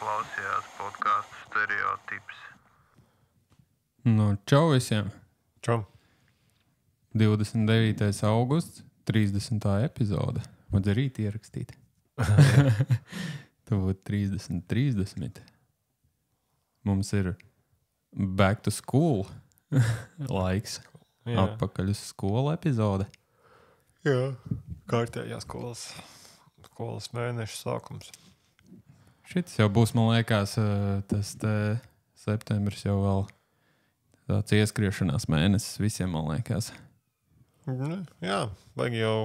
klausījās podcastu Stereotips. Nu, čau visiem! Čau. 29. augusts, 30. epizode. Vajag rīt ierakstīt. Tev būtu 30. Mums ir back to school laiks. Jā. Atpakaļ uz skolu epizode. Jā. Kārtējā skolas mēneša sākums. Šis jau būs, man liekas, tas septembris jau vēl tāds ieskriešanās mēnesis visiem, man liekas. Jā, vajag jau,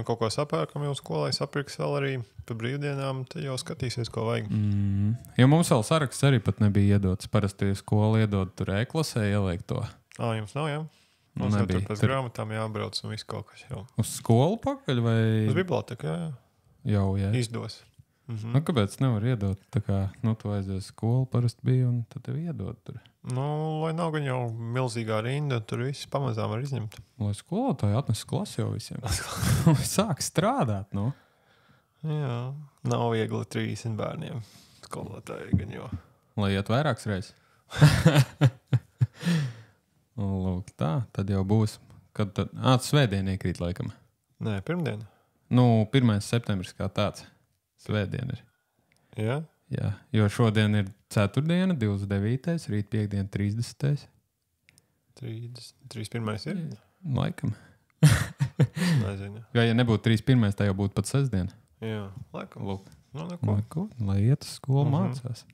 kaut ko sapērkam jau skolai, sapirks vēl arī pa brīvdienām, tad jau skatīsies, ko vajag. Jo mums vēl saraksts arī pat nebija iedots. Parasti skola iedod tur e-klasē ieliek to. Jums nav, jā? Mums jau tur pēc grāmatām jābrauc un viss kaut kas jau. Uz skolu pakaļ vai? Uz biblioteka, jā. Jau, jā. Izdos. Nu, kāpēc nevar iedot? Tā kā, tu aizies skolu, parasti bija, un tad tev iedod tur. Lai nav gan jau milzīgā rinda, tur viss pamazām var izņemt. Lai skolotāji atnes klasi jau visiem. Sāk strādāt, nu. Jā, nav viegli 30 bērniem. Skolotāji gan jau. Lai iet vairākas reizes. Lūk, tā, tad jau būs. Kad tad? Svētdien iekrīt laikam. Nē, pirmdien. 1. septembris kā tāds. Svētdien ir. Jā? Jā, jo šodien ir ceturtdiena, 29. Rīt piekdiena, 30. 31. ir? Laikam. Nezinu. Ja nebūtu 31. tā jau būtu pat sestdiena. Jā, laikam. Lūk. Neko. Lai iet uz skolu mācās.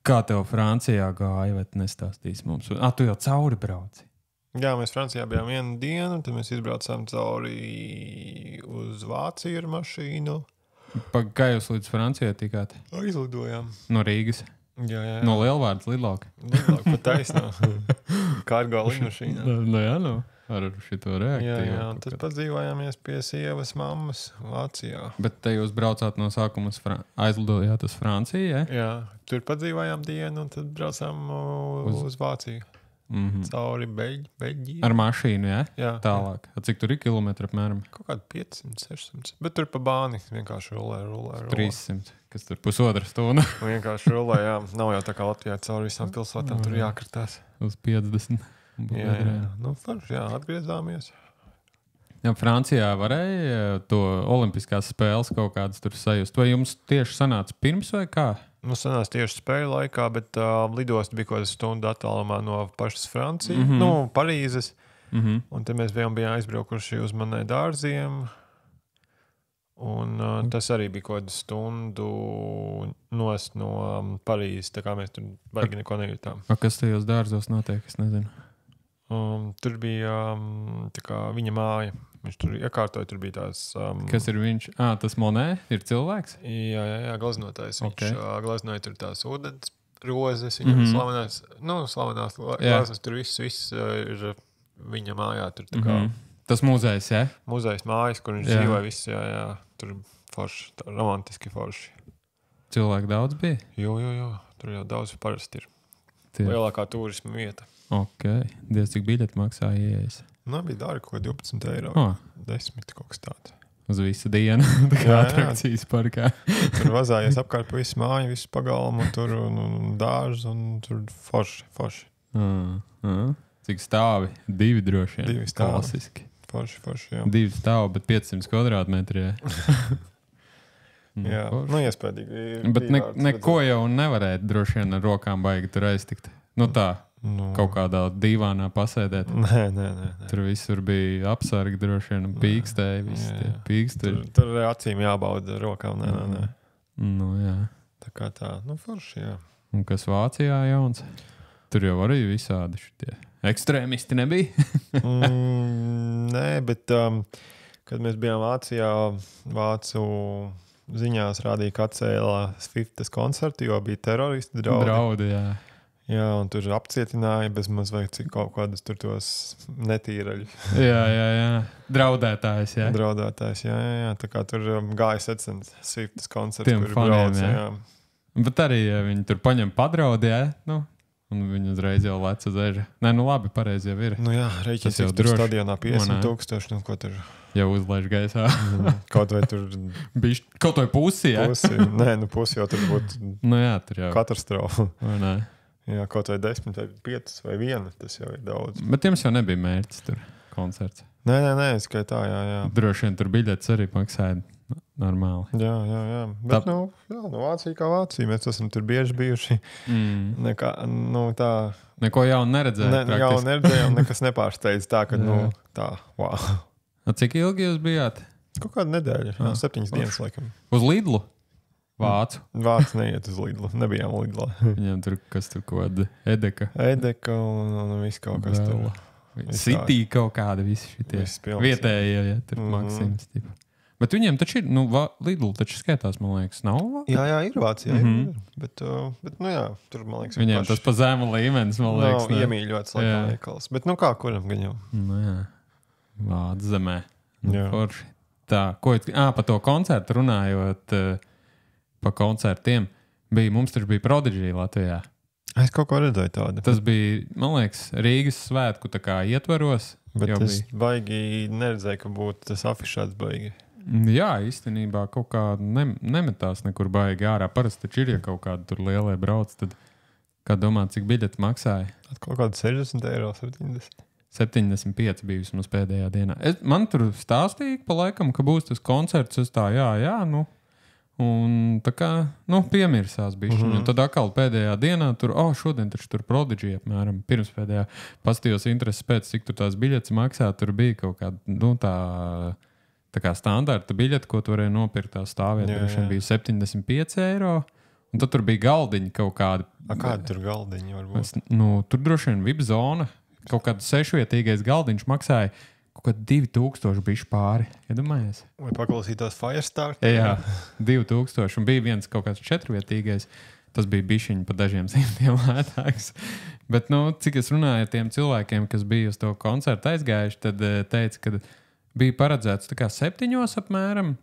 Kā tev Francijā gāja, vai nestāstīsi mums? Tu jau cauri brauci. Jā, mēs Francijā bijām vienu dienu, tad mēs izbraucām cauri uz Vāciju ar mašīnu. Kā jūs līdz Francijai tikāt? Izlidojām. No Rīgas? Jā. No Lielvārdas lidlauka? Lidlauka, pat taisnā. Kargo lidmašīnā. Nu, ar šito reaktīvu. Jā, tad padzīvojāmies pie sievas mammas Vācijā. Bet te jūs braucāt no sākuma aizlidojāt uz Franciju, ja? Jā, tur padzīvojām dienu un tad braucām uz Vāciju. Cauri Beļģiju. Ar mašīnu, ja? Jā. Tālāk. Cik tur ir kilometri apmēram? Kaut kādi 500, 600. Bet tur pa bāni vienkārši rulē. 300, kas tur pusotra stunda. Vienkārši rulē, jā. Nav jau tā kā Latvijā cauri visām pilsētām tur jākartās. Uz 50. Jā. Forši, atgriezāmies. Jā, Francijā varēja to olimpiskās spēles kaut kādas tur sajust. Vai jums tieši sanāca pirms vai kā? Sanāca tieši spēļu laikā, bet lidosta bija kaut kāda stunda attālumā no pašas Francijas, Parīzes. Un tad mēs bijām aizbraukuši uz Manē dārziem. Un tas arī bija kaut kādu stundu nost no Parīzes, tā kā mēs tur baigi neko nejūtām. Kas tajos dārzos notiek, es nezinu. Tur bija tā kā viņa māja. Viņš tur iekārtoja, tur bija tās... Kas ir viņš? Tas Monē ir cilvēks? Jā, glaznotājs. Okay. Viņš glaznoja tur tās ūdens rozes, viņam slavenās glazas, tur viss ir viņa mājā. Tur tā kā... Tas muzejs, jā? Muzejs mājas, kur viņš dzīvoja viss, jā. Tur forši, romantiski forši. Cilvēki daudz bija? Jo, tur jau daudz parasti ir. Lielākā turisma vieta. Ok. Diez cik biļeti maksā ieejas? Bija dārgi kaut 12 eiro. 10 kaut kas tāds. Uz visu dienu. Tā kā atrakcijas parkā. Tur vazājies apkārt pa visu māju, visu pagalmu, tur un dārzu, un tur forši. Cik stāvi? 2 droši vien. 2 stāvi. Klasiski. Forši, jā. 2 stāvi, bet 500 kvadrātmetri. Jā, iespējīgi. Bet neko jau nevarētu droši vien ar rokām baigi tur aiztikt. Tā. Kaut kādā dīvānā pasēdēt. Nē. Tur visur bija apsargi droši vien, pīkstēji, visi tie pīkstēji. Tur acīm jābauda rokām, nē. Jā. Tā kā tā, forši, jā. Un kas Vācijā jauns? Tur jau arī visādi šitie ekstrēmisti nebija? Nē, bet kad mēs bijām Vācijā, Vācu ziņās rādīja, ka atcēla Swiftas koncertu, jo bija teroristi draudi. Jā, un tur apcietināja bez mazliet kaut kādas tur tos netīraļus. Jā. Draudētājs, jā. Draudētājs, jā. Tā kā tur gāja secens Swiftas koncerts. Tiem faniem, jā. Bet arī, ja viņi tur paņem padraudi, jā, Un viņi uzreiz jau lec uz eža. Nē, nu labi, pareizi jau ir. Nu jā, Tas rēķins jau jau tur droši. stadionā 50 Nē. 000, nu ko tur Jau uzlaiž gaisā. kaut vai tur Bišķi kaut vai pusi, jā? pusi. Nē, nu pusi jau tur būtu Nu jā, tur jau. katastrofa. Vai ne? Jā, kaut vai 10 vai 5 vai 1, tas jau ir daudz. Bet jums jau nebija mērķis tur koncerts. Nē, es tikai tā, jā. Droši vien tur biļetes arī maksāja normāli. Jā. Bet, nu Vācija kā Vācija. Mēs esam tur bieži bijuši. Nekā, nu tā, Neko jaunu neredzēju. jau neredzējām, nekas nepārsteidz tā, ka, nu, tā, wow. Cik ilgi jūs bijāt? Kaut kāda nedēļa, 7 dienas, laikam. Uz Lidlu? Vācu. Vācs neiet uz Lidlu, nebijām Lidlā. Viņam tur kas tur kaut kāda Edeka. Edeka un viss kaut kas tur. City kaut kāda visi šitie. Viss pilns. Vietējie, ja tur Maksims. Tipa. Bet viņiem taču ir, nu, Lidl taču skaitās, man liekas, nav? Jā, ir Vācijā. Ir. Bet, nu jā, tur, man liekas, Viņiem tas pa zemu līmenis, man liekas. nav iemīļots, laikam, veikals. Bet, nu kā, kuram gan jau? Nu jā, Vācu zemē. Nu, Jā. forši. Tā, pa to koncertu runājot, pa koncertiem, mums taču bija Prodigy Latvijā. Es kaut ko redzēju tādu. Tas bija, man liekas, Rīgas svētku tā kā ietvaros. Bet jau es baigi neredzēju, ka būtu tas afišāts baigi. Jā, īstenībā kaut kā nemetās nekur baigi ārā. Parasti taču ir, ja kaut kāda tur lielie brauc, tad kā domā, cik biļeti maksāja? Kaut kāda 60 eiro, 70. 75 bija vismaz pēdējā dienā. Man tur stāstīja pa laikam, ka būs tas koncerts. Es tā, jā, nu. Un tā kā, nu, piemirsās bišķiņ. Un tad atkal pēdējā dienā tur, šodien taču tur Prodigy apmēram. Pirms pēdējā pastījos intereses pēc, cik tur tās biļetes maksā. Tur bija kaut kāda, nu, tā kā standarta biļete, ko tu varēji nopirkt tā stāvēt. Tur bija 75 eiro. Un tad tur bija galdiņi kaut kādi. Kādi tur galdiņi var būt? Tur droši vien VIP zona. Kaut kāds 6-vietīgais galdiņš maksāja kaut kādā 2000 bišķi pāri. Iedomājies? Vai paklausītos Firestar? Jā, 2000. Un bija viens kaut kāds 4-vietīgais. Tas bija bišķiņi pa dažiem simtiem lētāks. Bet, nu, cik es runāju ar tiem cilvēkiem, kas bija uz to koncertu aizgājuši, tad teica, ka bija paredzēts tā kā 7 apmēram.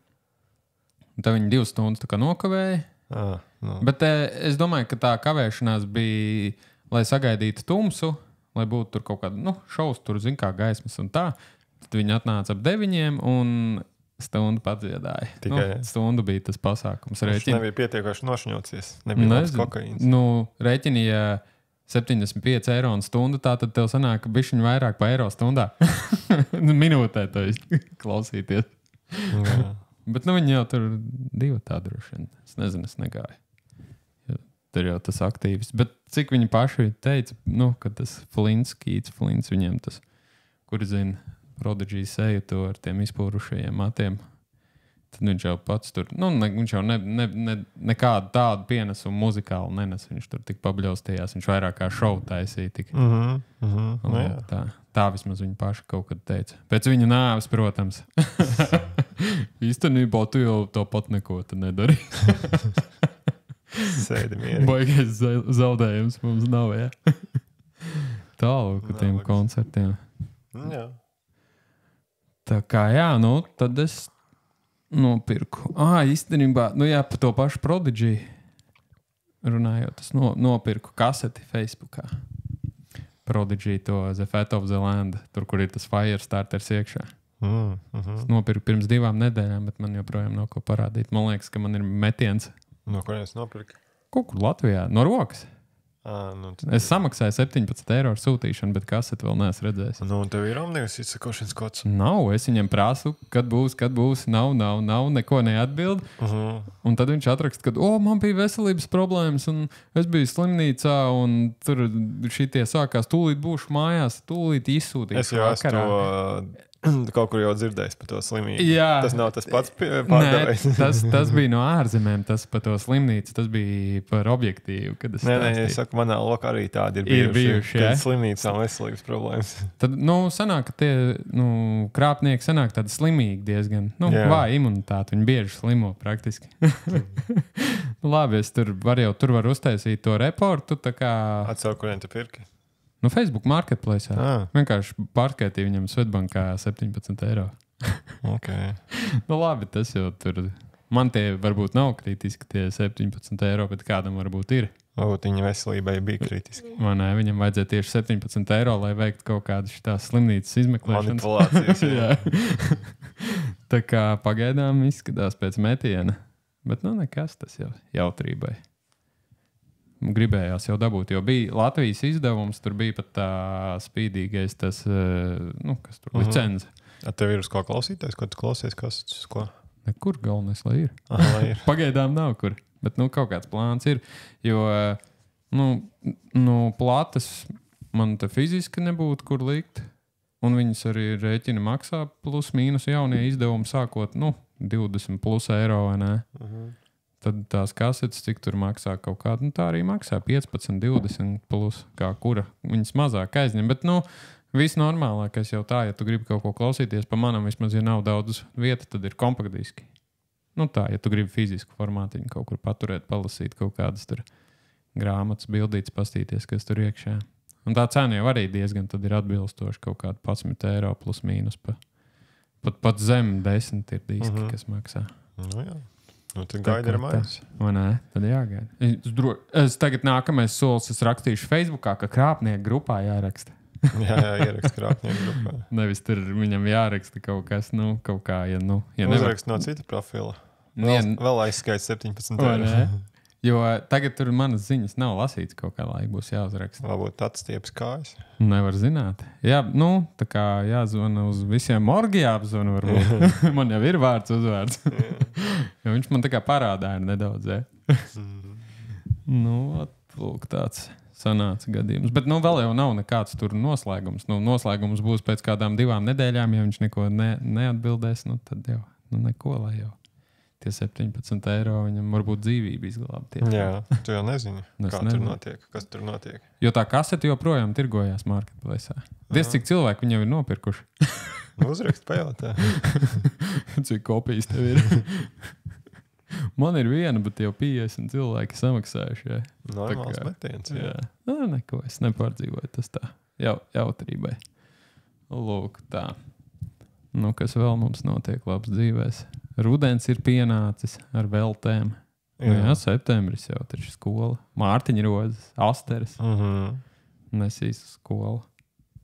Un tad viņi 2 stundas tā kā nokavēja. No. Bet es domāju, ka tā kavēšanās bija, lai sagaidītu tumsu, lai būtu tur kaut kāda, nu, šaus, tur zin kā gaismas un tā. Tad viņi atnāca ap 9 un stundu padziedāja. Tikai, nu, stundu bija tas pasākums. Viņš nebija pietiekoši nošņocies. Nebija labs kokaīns. Nu, rēķini, ja 75 eiro un stundu, tā tad tev sanāk, ka bišķiņ vairāk pa eiro stundā. Minūtē to klausīties. Bet, nu, viņi jau tur 2 tā droši vien. Es nezinu, es negāju. Tur jau tas aktīvs. Bet cik viņi paši teica, nu, ka tas Flints, viņiem tas, kur zina, Prodigy seju to ar tiem izpūrušajiem matiem. Tad viņš jau pats tur, nu, viņš jau nekādu tādu pienesumu muzikālu nenes. Viņš tur tik pabļaustījās, viņš vairāk kā šovu taisīja. Tik. Tā vismaz viņi paši kaut kad teica. Pēc viņa nāves, protams. Īstenībā tu jau tāpat neko nedari. Sēdi mierīgi. Baigais zaudējums mums nav, jā. Tālāk ar tiem koncertiem. Jā. Tā kā, jā, nu, tad es nopirku. Īstenībā, nu jā, pa to pašu Prodigy runājot, es nopirku kaseti Facebookā. Prodigy to The Fat of the Land, tur, kur ir tas Firestarters iekšā. Es nopirku pirms 2 nedēļām, bet man joprojām nav ko parādīt. Man liekas, ka man ir metiens. No kurienes nopirki? Kaut kur Latvijā, no rokas. Es samaksāju 17 eiro ar sūtīšanu, bet kaseti vēl neesmu redzējis. Nu, un tev ir omnības izsakošanas kods? Nav, es viņam prasu, kad būs, nav, neko neatbild. Un tad viņš atraksta, ka, man bija veselības problēmas, un es biju slimnīcā, un tur šitie sākās, tūlīt būšu mājās, tūlīt izsūtīšu. Es jau esmu to kaut kur jau dzirdējis par to slimību. Jā. Tas nav tas pats pārdevējs. Nē, tas bija no ārzemēm, tas par to slimnīcu, tas bija par objektīvu. Nē, es saku, manā lokā arī tādi ir bijuši kad slimnīcām veselības problēmas. Tad, sanāk, ka tie krāpnieki sanāk tādi slimīgi diezgan. Vāja imunitāte, viņi bieži slimo praktiski. Labi, es tur var uztaisīt to reportu, tā kā... Atceru, kurien tu pirki? Nu, Facebook Marketplace. Vienkārši pārskaitīja viņam Svetbankā 17 eiro. Okay. Nu, labi, tas jau tur Man tie varbūt nav kritiski tie 17 eiro, bet kādam varbūt ir. Varbūt viņa veselībai bija kritiski. Man nē, viņam vajadzēja tieši 17 eiro, lai veiktu kaut kādu šitās slimnīcas izmeklēšanas. Manipulācijas. Jā. Tā kā pagaidām izskatās pēc metiena. Bet nu nekas, tas jau jautrībai. Gribējās jau dabūt, jo bija Latvijas izdevums, tur bija pat tā spīdīgais tas, kas tur licence. Tev ir uz ko klausīties, ko tu klausies, kas uz ko? Nekur galvenais, lai ir. Lai ir. Pagaidām nav kur, bet kaut kāds plāns ir, jo platas man te fiziski nebūtu kur likt, un viņas arī rēķina maksā plus mīnus jaunie izdevumi sākot, 20 plus eiro, vai ne? Tad tās kasetes, cik tur maksā kaut kādu, tā arī maksā 15, 20 plus, kā kura viņas mazāk aizņem, bet viss normālākais jau tā, ja tu gribi kaut ko klausīties, pa manam vismaz, ja nav daudz vieta, tad ir kompaktdiski. Tā, ja tu gribi fizisku formātiņu kaut kur paturēt, palasīt kaut kādas tur grāmatas, bildītas, pastīties, kas tur iekšā. Un tā cena jau arī diezgan tad ir atbilstoši kaut kādu 11 eiro plus mīnus. Pat zem 10 ir diski, kas maksā. Jā. Tad gaida ar mājas. Vai nē? Tad jāgaida. Es tagad nākamais solis, es rakstīšu Facebookā, ka krāpnieku grupā jāraksta. jā, ierakst krāpnieku grupā. Nevis tur viņam jāraksta kaut kas, kaut kā, ja uzrakst no cita profila. Vēl aizskaits 17 eiro. Jo tagad tur manas ziņas nav lasīts, kaut kā laika būs jāuzraksta. Varbūt tāds stieps kājas. Nevar zināt. Jā, tā kā jāzvana uz visiem morgi jāapzvana varbūt. Man jau ir vārds uzvārds. Jo viņš man tā kā parādāja nedaudz, lūk tāds sanāca gadījums. Bet vēl jau nav nekāds tur noslēgums. Noslēgums būs pēc kādām 2 nedēļām, ja viņš neko neatbildēs, tad jau neko, lai jau tie 17 eiro viņam varbūt dzīvību izglābties. Jā, tu jau nezini, tur notiek, kas tur notiek. Jo tā kasete joprojām tirgojās marketplace'ā. Diez cik cilvēki viņam ir nopirkuši. Uzrakst pajautā. Cik kopijas tev ir? Man ir viena, bet jau 50 cilvēki samaksājuši. Jā. Normāls metiens. Jā. Neko, es nepārdzīvoju, tas tā jautrībai. Lūk, tā. Kas vēl mums notiek labs dzīvēs? Rudens ir pienācis ar veltēm. Jā, septembris jau taču skola. Mārtiņa rozes, asteres. Nesīs skolu.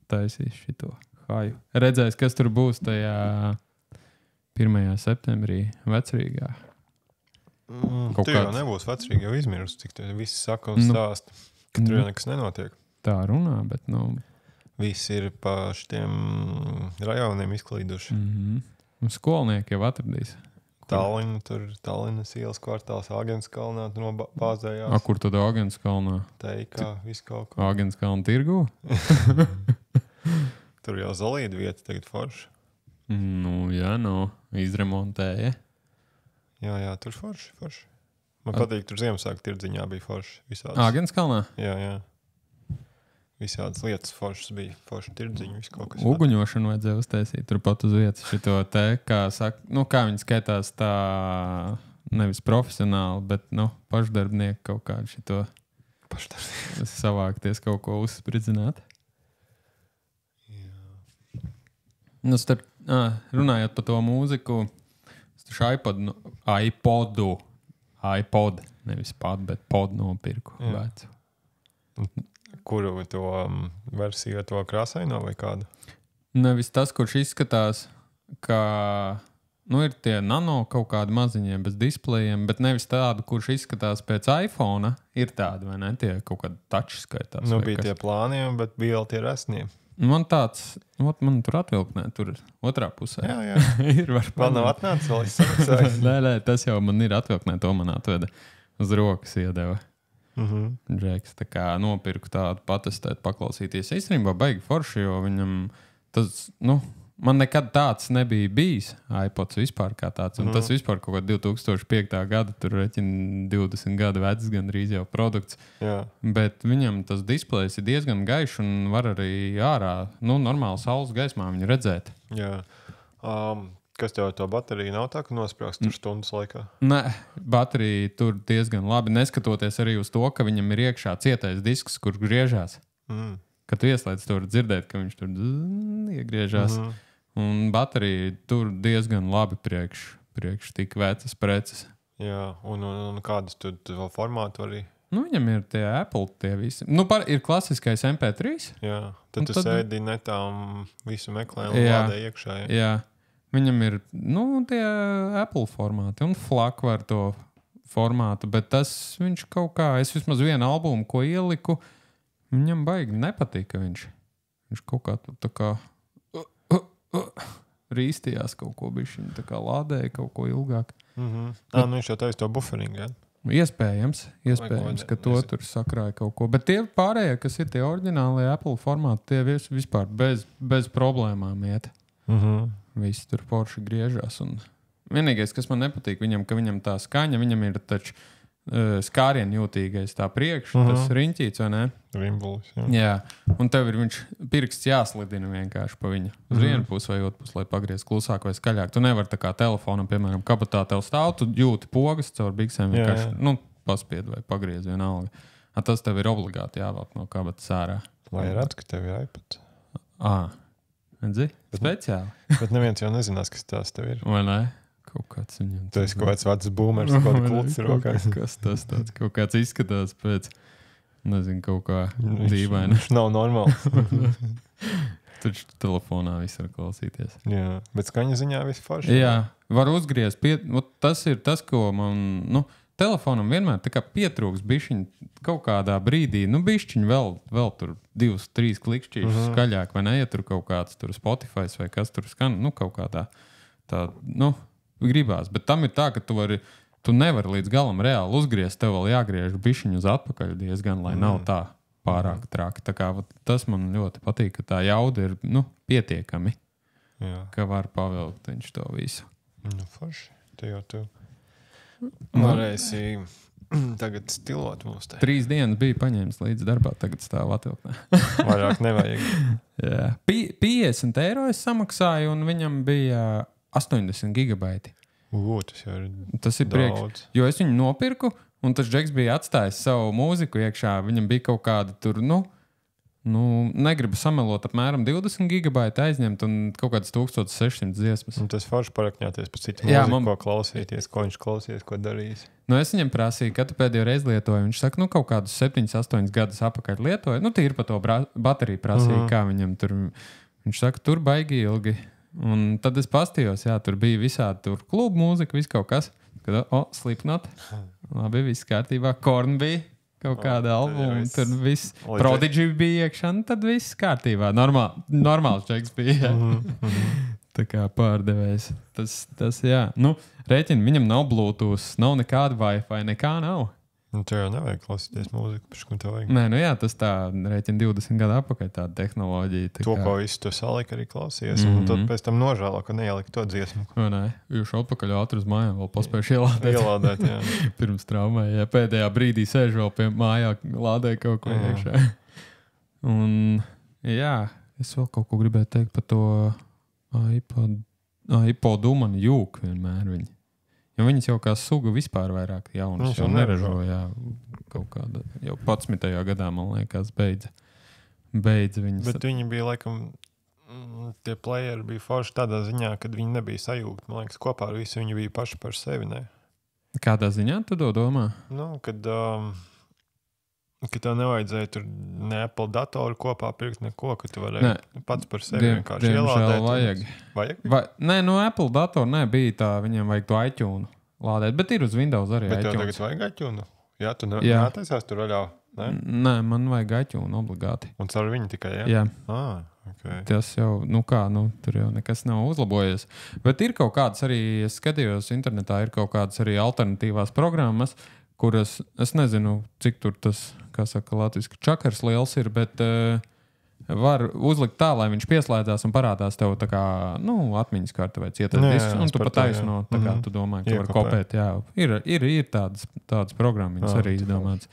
Taisīs šito haju. Redzēs, kas tur būs tajā 1. septembrī Vecrīgā. Tur jau nebūs Vecrīga, jau izmirus, cik tu visi saka un stāsta, ka tur jau nekas nenotiek. Tā runā, bet visi ir pa šitiem rajoniem izklīduši. Skolnieki jau atradīs. Tallinas ielas kvartāls, Āgenskalnā bāzējās. Kur tad Āgenskalnā? Teikā, viss kaut ko. Āgenskalna tirgū? Tur jau zolīda vieta tagad forša. Izremontēja. Jā, tur forši. Man patīk, tur Ziemassvētku tirdziņā bija forši. Āgenskalnā? Jā. Visādas lietas foršas bija, forši tirdziņi, viss kaut kas. Uguņošanu vajadzēja uztaisīt turpat uz vietas šito te, kā saka, kā viņi skaitās tā nevis profesionāli, bet, pašdarbnieki kaut kādu šito savākties kaut ko uzspridzināt. Jā. Runājot par to mūziku, es iPod, nevis pad, bet pod nopirku vecu. Kuru to versiju, to krāsaino vai kādu? Nevis tas, kurš izskatās, ka ir tie nano kaut kādi maziņie bez displejiem, bet nevis tādu, kurš izskatās pēc iPhone, ir tādi, vai ne? Tie kaut kādi touch skaitās. Bija tie plāniem, bet bija vēl tie resnie. Man tāds, man tur atvilknē, tur otrā pusē. Jā. Ir vēl nav atnācis, vēl es samaksāju. Nē, tas jau man ir atvilknē, to man atveda uz rokas iedeva. Džeks, tā kā nopirku tādu patestēt, paklausīties. Īstenībā baigi forši, jo viņam tas, man nekad tāds nebija bijis, iPods vispār kā tāds, un tas vispār kaut kā 2005. Gada, tur reķina 20 gadu vecs gandrīz jau produkts. Jā. Bet viņam tas displejs ir diezgan gaišs un var arī ārā, normāli saules gaismā viņu redzēt. Jā. Kas tev to bateriju nav tā, ka nosprāks tur stundas laikā? Nē, baterija tur diezgan labi, neskatoties arī uz to, ka viņam ir iekšā cietais disks, kur griežās. Kad tu ieslēdz, tu vari dzirdēt, ka viņš tur iegriežās. Un baterija tur diezgan labi priekš priekš tik vecas preces. Jā, un kādas tu vēl formātu arī? Nu, viņam ir tie Apple, tie visi. Nu, ir klasiskais MP3. Jā, tad tu sēdi netām visu meklē un lādē iekšā. Jā, viņam ir, tie Apple formāti un FLAC var to formātu, bet tas viņš kaut kā, es vismaz vienu albumu, ko ieliku, viņam baigi nepatika viņš. Viņš kaut kā tā kā rīstījās kaut ko bišķiņ, tā kā lādēja kaut ko ilgāk. Viņš jau taisa to buferingu, jā? Iespējams, ka to tur sakrāja kaut ko. Bet tie pārējie, kas ir tie oriģinālie Apple formāti, tie vispār bez problēmām iet. Visi tur forši griežās. Un vienīgais, kas man nepatīk viņam, ka viņam tā skaņa, viņam ir taču skārienjūtīgais tā priekš, tas riņķīts, vai ne? Rimbulis, jā. Un tev ir viņš pirksts jāslidina vienkārši pa viņu. Uz vienu pusi vai otru pusi, lai pagriez klusāk vai skaļāk. Tu nevari tā kā telefonam, piemēram, kabatā tev stāv, tu jūti pogas caur biksēm vienkārši, paspied vai pagriez vienalga. Tas tev ir obligāti jāvelk no kabatas ārā. Lai redz, ka tev ir iPad. Redzi? Speciāli. Bet neviens jau nezinās, kas tās tev ir. Vai ne? Kaut kāds viņam. Tu esi kaut kāds vecs boomers, kaut kāds kluts rokās. Kas tas tāds? Kaut kāds izskatās pēc, nezinu, kaut kā dīvaina. Viņš nav normāls. Taču telefonā viss var klausīties. Jā, bet skaņa ziņā viss forši. Jā, var uzgriezt. Tas ir tas, ko man, telefonam vienmēr tā kā pietrūks bišķiņ kaut kādā brīdī, bišķiņ vēl tur 2-3 klikšķīšus skaļāk, vai ne, ja tur kaut kāds tur Spotify vai kas tur skan, kaut kādā tā, gribās, bet tam ir tā, ka tu nevari līdz galam reāli uzgriezt, tev vēl jāgriež bišķiņu uz atpakaļ diezgan, lai nav tā pārāk traki. Tā kā tas man ļoti patīk, ka tā jauda ir, pietiekami, ka var pavilkt viņš to visu. Forši, te jau tu varēsi tagad stilot mūs te. 3 dienas bija paņēmis līdz darbā, tagad stāv atvilktnē. Vairāk nevajag. Jā. 50 eiro es samaksāju, un viņam bija 80 gigabaiti. Tas ir priekš. Jo es viņu nopirku, un tas Džeks bija atstājis savu mūziku iekšā. Viņam bija kaut kāda tur, negribu samelot, apmēram 20 gigabaiti aizņemt un kaut kādas 1600 dziesmas. Un tas forši parakņāties par citu mūziku, ko klausīties, ko viņš klausīs, ko darīs. Es viņam prasīju, kad tu pēdējo reizi lietoji. Viņš saka, kaut kādus 7-8 gadus apakaļ lietoja. Tīri par to bateriju prasīja, kā viņam tur. Viņš saka, tur baigi ilgi. Un tad es pastījos, tur bija visādi tur klubu mūzika, viss kaut kas. Kad, Slipknot, labi, viss kārtībā. Korn bija kaut kāda albuma, tur viss. Prodigy bija iekšā, tad viss kārtībā. Normāls čeks bija. Tā kā pārdevējs. Tas jā. Rēķini, viņam nav Bluetooth, nav nekāda Wi-Fi, nekā nav. Tev jau nevajag klausīties mūziku, paškun tev vajag. Nē, tas tā rēķina 20 gadu atpakaļ tāda tehnoloģija. To, ko visu tu salika arī klausies, un tad pēc tam nožēlo, ka neielika to dziesmu. Nē, jūs atpakaļ ātri uz mājām vēl paspējuši ielādēt. Ielādēt, jā. Pirms traumē, ja pēdējā brīdī sēž vēl pie mājā, lādē kaut ko iekšā. Un, es vēl kaut ko gribēju teikt par to iPodu man jūk vienmēr viņi. Jo viņas jau kā suga vispār vairāk jaunas jau neražoja. Kaut kāda jau 11. gadā, man liekas, beidza viņas. Bet viņi bija, laikam, tie playeri bija forši tādā ziņā, kad viņi nebija sajūgti. Man liekas, kopā ar visu viņi bija paši par sevi, ne? Kādā ziņā tu to domā? Ka tev nevajadzēja tur ne Apple datoru kopā pirkt neko, ka tu varēji pats par sevi vienkārši ielādēt. Vajag? Nē, Apple datoru bija tā, viņiem vajag to iTunes lādēt, bet ir uz Windows arī bet iTunes. Bet tev tagad vajag iTunes? Jā, tu netaisās tur vaļā, ne? Nē, man vajag iTunes obligāti. Un caur viņu tikai, jā? Jā. Okay. Tas jau, tur jau nekas nav uzlabojies. Bet ir kaut kādas arī, es skatījos internetā, ir kaut kādas arī alternatīvās programmas, kuras, es nezinu, cik tur tas, kā saka latviski, čakars liels ir, bet var uzlikt tā, lai viņš pieslēdzās un parādās tev tā kā, atmiņas karta vai cietais disks, un tu pat taisno, tā kā tu domāji, ka var kopēt, jā. Ir tādas programmas arī izdomāts.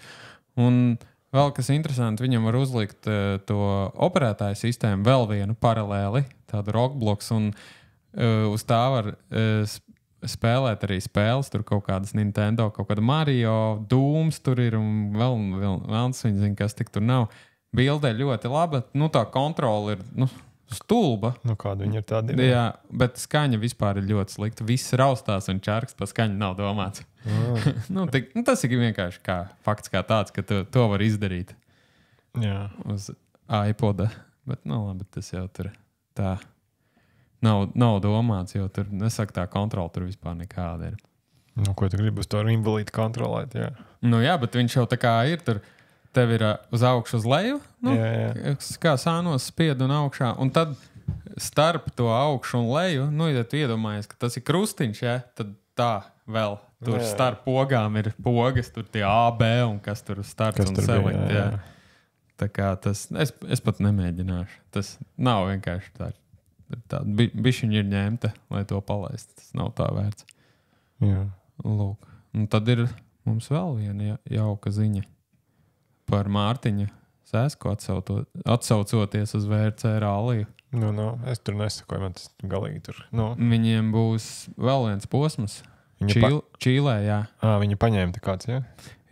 Un vēl kas interesanti, viņam var uzlikt to operētāju sistēmu vēl vienu paralēli, tādu Rockblocks, un uz tā var spēlēt arī spēles, tur kaut kādas Nintendo, kaut kāda Mario, Dooms tur ir un vēl viņi zina, kas tik tur nav. Bilde ļoti laba, tā kontrola ir stulba. Nu, kāda viņa ir tāda? Jā, bet skaņa vispār ir ļoti slikta. Viss raustās un čārks pa skaņu nav domāts. Tas ir vienkārši kā fakts kā tāds, ka to var izdarīt uz iPoda. Bet, labi, tas jau tur tā nav domāts, jo tur, nesaka, tā kontrola tur vispār nekāda ir. Ko tu gribi uz to invalīdu kontrolēt, jā? Jā, bet viņš jau tā kā ir tur. Tev ir uz augšu, uz leju, kā sānos spied un augšā. Un tad starp to augšu un leju, ja tu iedomājies, ka tas ir krustiņš, tad tā vēl tur starp pogām ir pogas, tur tie A, B un kas tur starts un selekt. Tā kā tas, es pat nemēģināšu. Tas nav vienkārši tā bišķiņa ir ņemta, lai to palaist. Tas nav tā vērts. Jā. Lūk. Un tad ir mums vēl viena jauka ziņa. Par Mārtiņa Sēsku atsaucoties uz VRC ralliju. Es tur nesakoju, man tas galīgi tur. Viņiem būs vēl viens posms. Čīlē, jā. Viņi paņēma tā kāds, jā?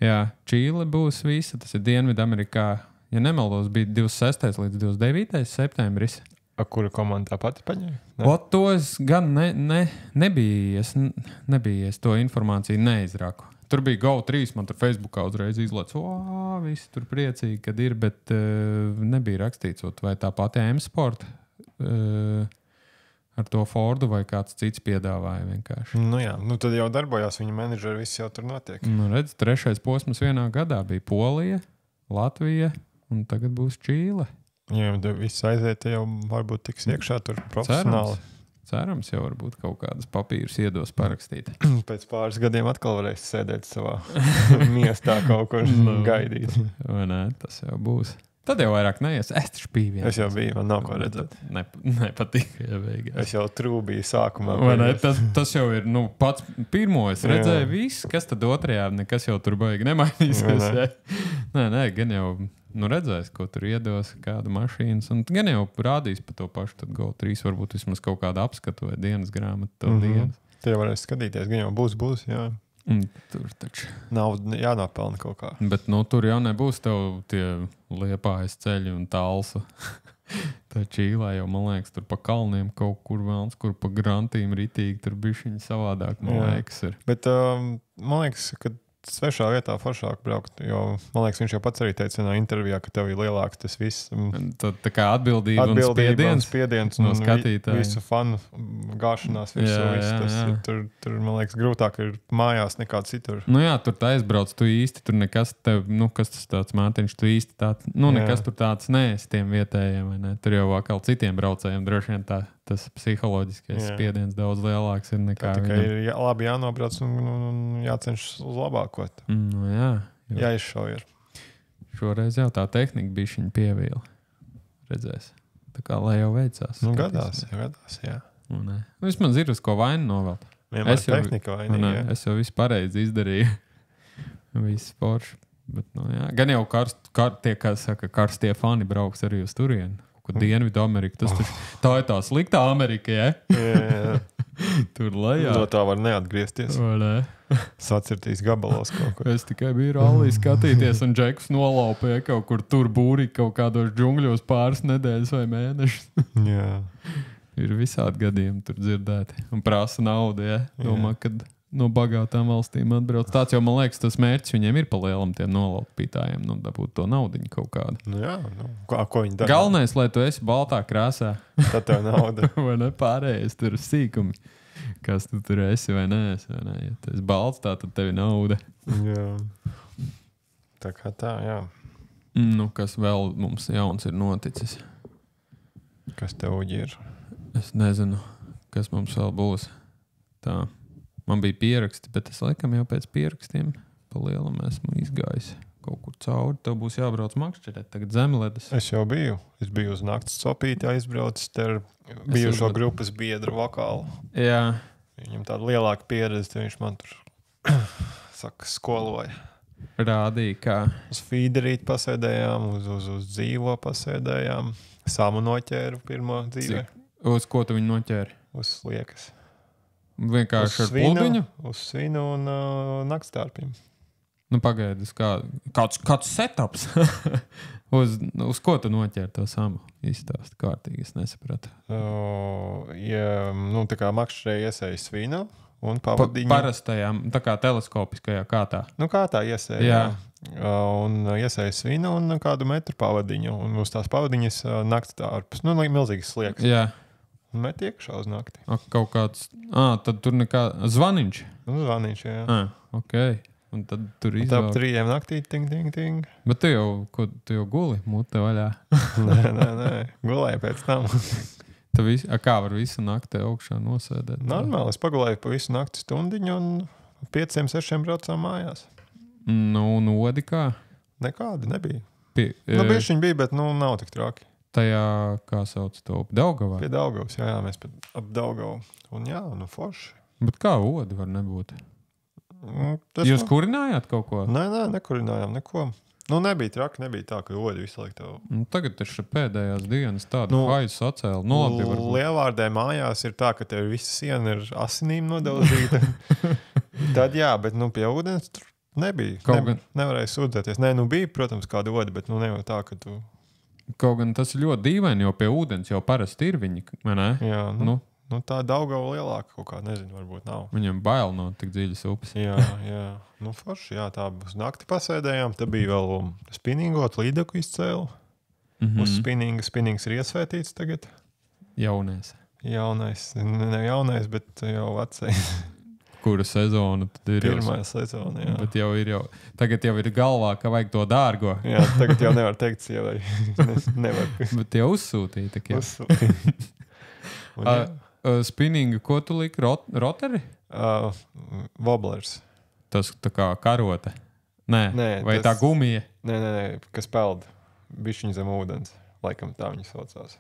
Jā, Čīle būs visa. Tas ir Dienvidamerikā. Ja nemaldos, bija 26. līdz 29. septembris. Kura komanda tā pati paņēma? To es gan nebija. Es to informāciju neizraku. Tur bija GO3, man tur Facebookā uzreiz izlaiž, visi tur priecīgi, kad ir, bet nebija rakstīts, vai tā pati M-Sport ar to Fordu vai kāds cits piedāvāja vienkārši. Tad jau darbojās viņa menedžeri, viss jau tur notiek. Redz, 3. posms vienā gadā bija Polija, Latvija un tagad būs Čīle. Jā, viss aiziet, jau varbūt tiks iekšā tur profesionāli. Cerams, jau varbūt kaut kādas papīrus iedos parakstīt. Pēc pāris gadiem atkal varēs sēdēt savā miestā kaut kur gaidīt. Vai ne? Tas jau būs. Tad jau vairāk neies. Es taču biju viens. Es jau biju, man nav ko redzēt. Nepatika, ja beigās. Es jau trūbīju sākumā. Vai ne? Tas jau ir, pats pirmo es redzēju viss, kas tad otrajā, nekas jau tur baigi nemainīsies. Nē, gan jau... redzēs, ko tur iedos, kādu mašīnas, un gan jau rādīs pa to pašu, tad GO3 varbūt vismaz kaut kādu apskatu vai dienas grāmatu to dienas. Tie varēs skatīties, gan jau būs, jā. Tur taču. Nauda jānopelna kaut kā. Bet, tur jau nebūs tev tie Liepājas ceļi un Talsu. Tā Čīlē jau, man liekas, tur pa kalniem kaut kur vēlns, kur pa grantīm ritīgi, tur bišķiņi savādāk, man liekas, ir. Bet, man liekas, ka svešā vietā foršāk braukt, jo, man liekas, viņš jau pats arī teica vienā intervijā, ka tev ir lielāks tas viss. Tad tā kā atbildība un spiediens no skatītāju. Visu fanu gāšanās, tur, man liekas, grūtāk ir mājās nekā citur. Tur tā aizbrauc, tu īsti, tur nekas tev, kas tas tāds Mārtiņš, tu īsti tāds, nekas tur tāds neesi tiem vietējiem, vai ne? Tur jau atkal citiem braucējiem droši vien tas psiholoģiskais spiediens daudz lielāks ir nekā tā tikai ir labi jānobrauc un jācenšas uz labāko. Jāizšauj ir. Šoreiz jau tā tehnika bišķiņa pievīla. Redzēs. Tā kā lai jau veicās. Gadās, jā. Vismaz ir uz ko vainu novelt. Vienmēr tehnika vainīga. Es jau visu pareizi izdarīju. Viss forši. Bet, gan jau tie, kā saka, karstie fani brauks arī uz turienu. Dienvidu Ameriku. Tā ir tā sliktā Amerika, ja? Jā. Tur lejā. No tā var neatgriezties. Vai ne? Sacirtīs gabalos kaut kur. Es tikai biju rallī skatīties, un Džekus nolaupēja kaut kur tur būrī kaut kādos džungļos pāris nedēļas vai mēnešus. Jā. Ir visādi gadījumi tur dzirdēti. Un prasa naudu, ja? Domā, kad no bagātām valstīm atbrauc. Tāds jau, man liekas, tas mērķis viņiem ir palielam tiem nolaupītājiem, dabūt to naudiņu kaut kādu. Ko viņi dara? Galvenais, lai tu esi baltā krāsā. Tad tev nauda. Vai ne? Pārējais tur sīkumi. Kas tu tur esi vai neesi. Vai ne? Ja tu esi balts, tā tad tev ir nauda. Jā. Tā kā tā, jā. Kas vēl mums jauns ir noticis? Kas tev ir? Es nezinu, kas mums vēl būs. Tā. Man bija pieraksti, bet es laikam jau pēc pierakstiem pa lielam esmu izgājis kaut kur cauri. Tev būs jābrauc makšķerēt, tagad zemledes. Es jau biju. Es biju uz naktas copīti aizbraucis ar bijušo grupas biedru vokālu. Jā. Viņam tāda lielāka pieredze, viņš man tur skoloja. Rādīja, kā. Uz feederīti pasēdējām, uz dzīvo pasēdējām. Samu noķēru pirmo dzīvē. Uz ko tu viņu noķēri? Uz sliekas. Vienkārši ar pludiņu? Uz svinu un naktstarpiem. Nu, pagaidis, kāds setups. uz ko tu noķēri to samu? Izstāst kārtīgi, es nesapratu. Nu, tā kā makšķerē iesējas svīnu un pavadiņu. Parastajām, tā kā teleskopiskajā kārtā. Nu, kā tā iesēja? Jā. Un iesējas svīnu un kādu metru pavadiņu. Un uz tās pavadiņas nakts tā ārpus. Nu, milzīgs slieks. Jā. Un met iekšā uz nakti. Kaut kāds, tad tur nekā, zvaniņš. Nu, zvaniņš, jā. Ok. Un tad tur Tā izvēl. 3 naktī, ting. Bet tu jau guli, mute vaļā. Nē. Gulēju pēc tam. Kā var visu nakti augšā nosēdēt? Normāli, es pagulēju pa visu nakti stundiņu un 5-6 braucām mājās. Nu, un odi kā? Nekāda nebija. Bišķiņ bija, bet nav tik traki. Tajā, kā sauc to, Daugavā? Pie Daugavas, jā, mēs ap Daugavu. Un jā, forši. Bet kā odi var nebūt? Jūs kurinājāt kaut ko? Nē, nekurinājām neko. Nebija traki, nebija tā, ka odi visu laiku tev. Tagad taču pēdējās dienas tādu haizu sacēlu. Lielvārdē mājās ir tā, ka tev visa siena ir asinīm nodauzīta. Tad jā, bet pie ūdens tur nebija. Nevarēja sūdzēties. Nē, bija, protams, kāda odi, bet nevar tā, ka tu... Kaut gan tas ir ļoti dīvaini, jo pie ūdens jau parasti ir viņi, vai ne? Jā, tā Daugava lielāka kaut kā, nezinu, varbūt nav. Viņam bail no tik dziļas upes. Jā. Forši, jā, tā uz nakti pasēdējām. Tad bija vēl spinningot, līdeku izcēlu. Uz spinnings ir iesvētīts tagad. Jaunais. Ne jaunais, bet jau vecais. Kura sezona tad ir? Pirmā sezona, jā. Bet tagad jau ir galvā, ka vajag to dārgo. Jā, tagad jau nevar teikt sievai. Nevar. Bet jau uzsūtīja. Spinningu, ko tu liki? Rotary? Wobblers. Tas tā kā karote. Nē, vai tā gumija? Nē, kas peld bišķiņ zem ūdens. Laikam tā viņi saucās.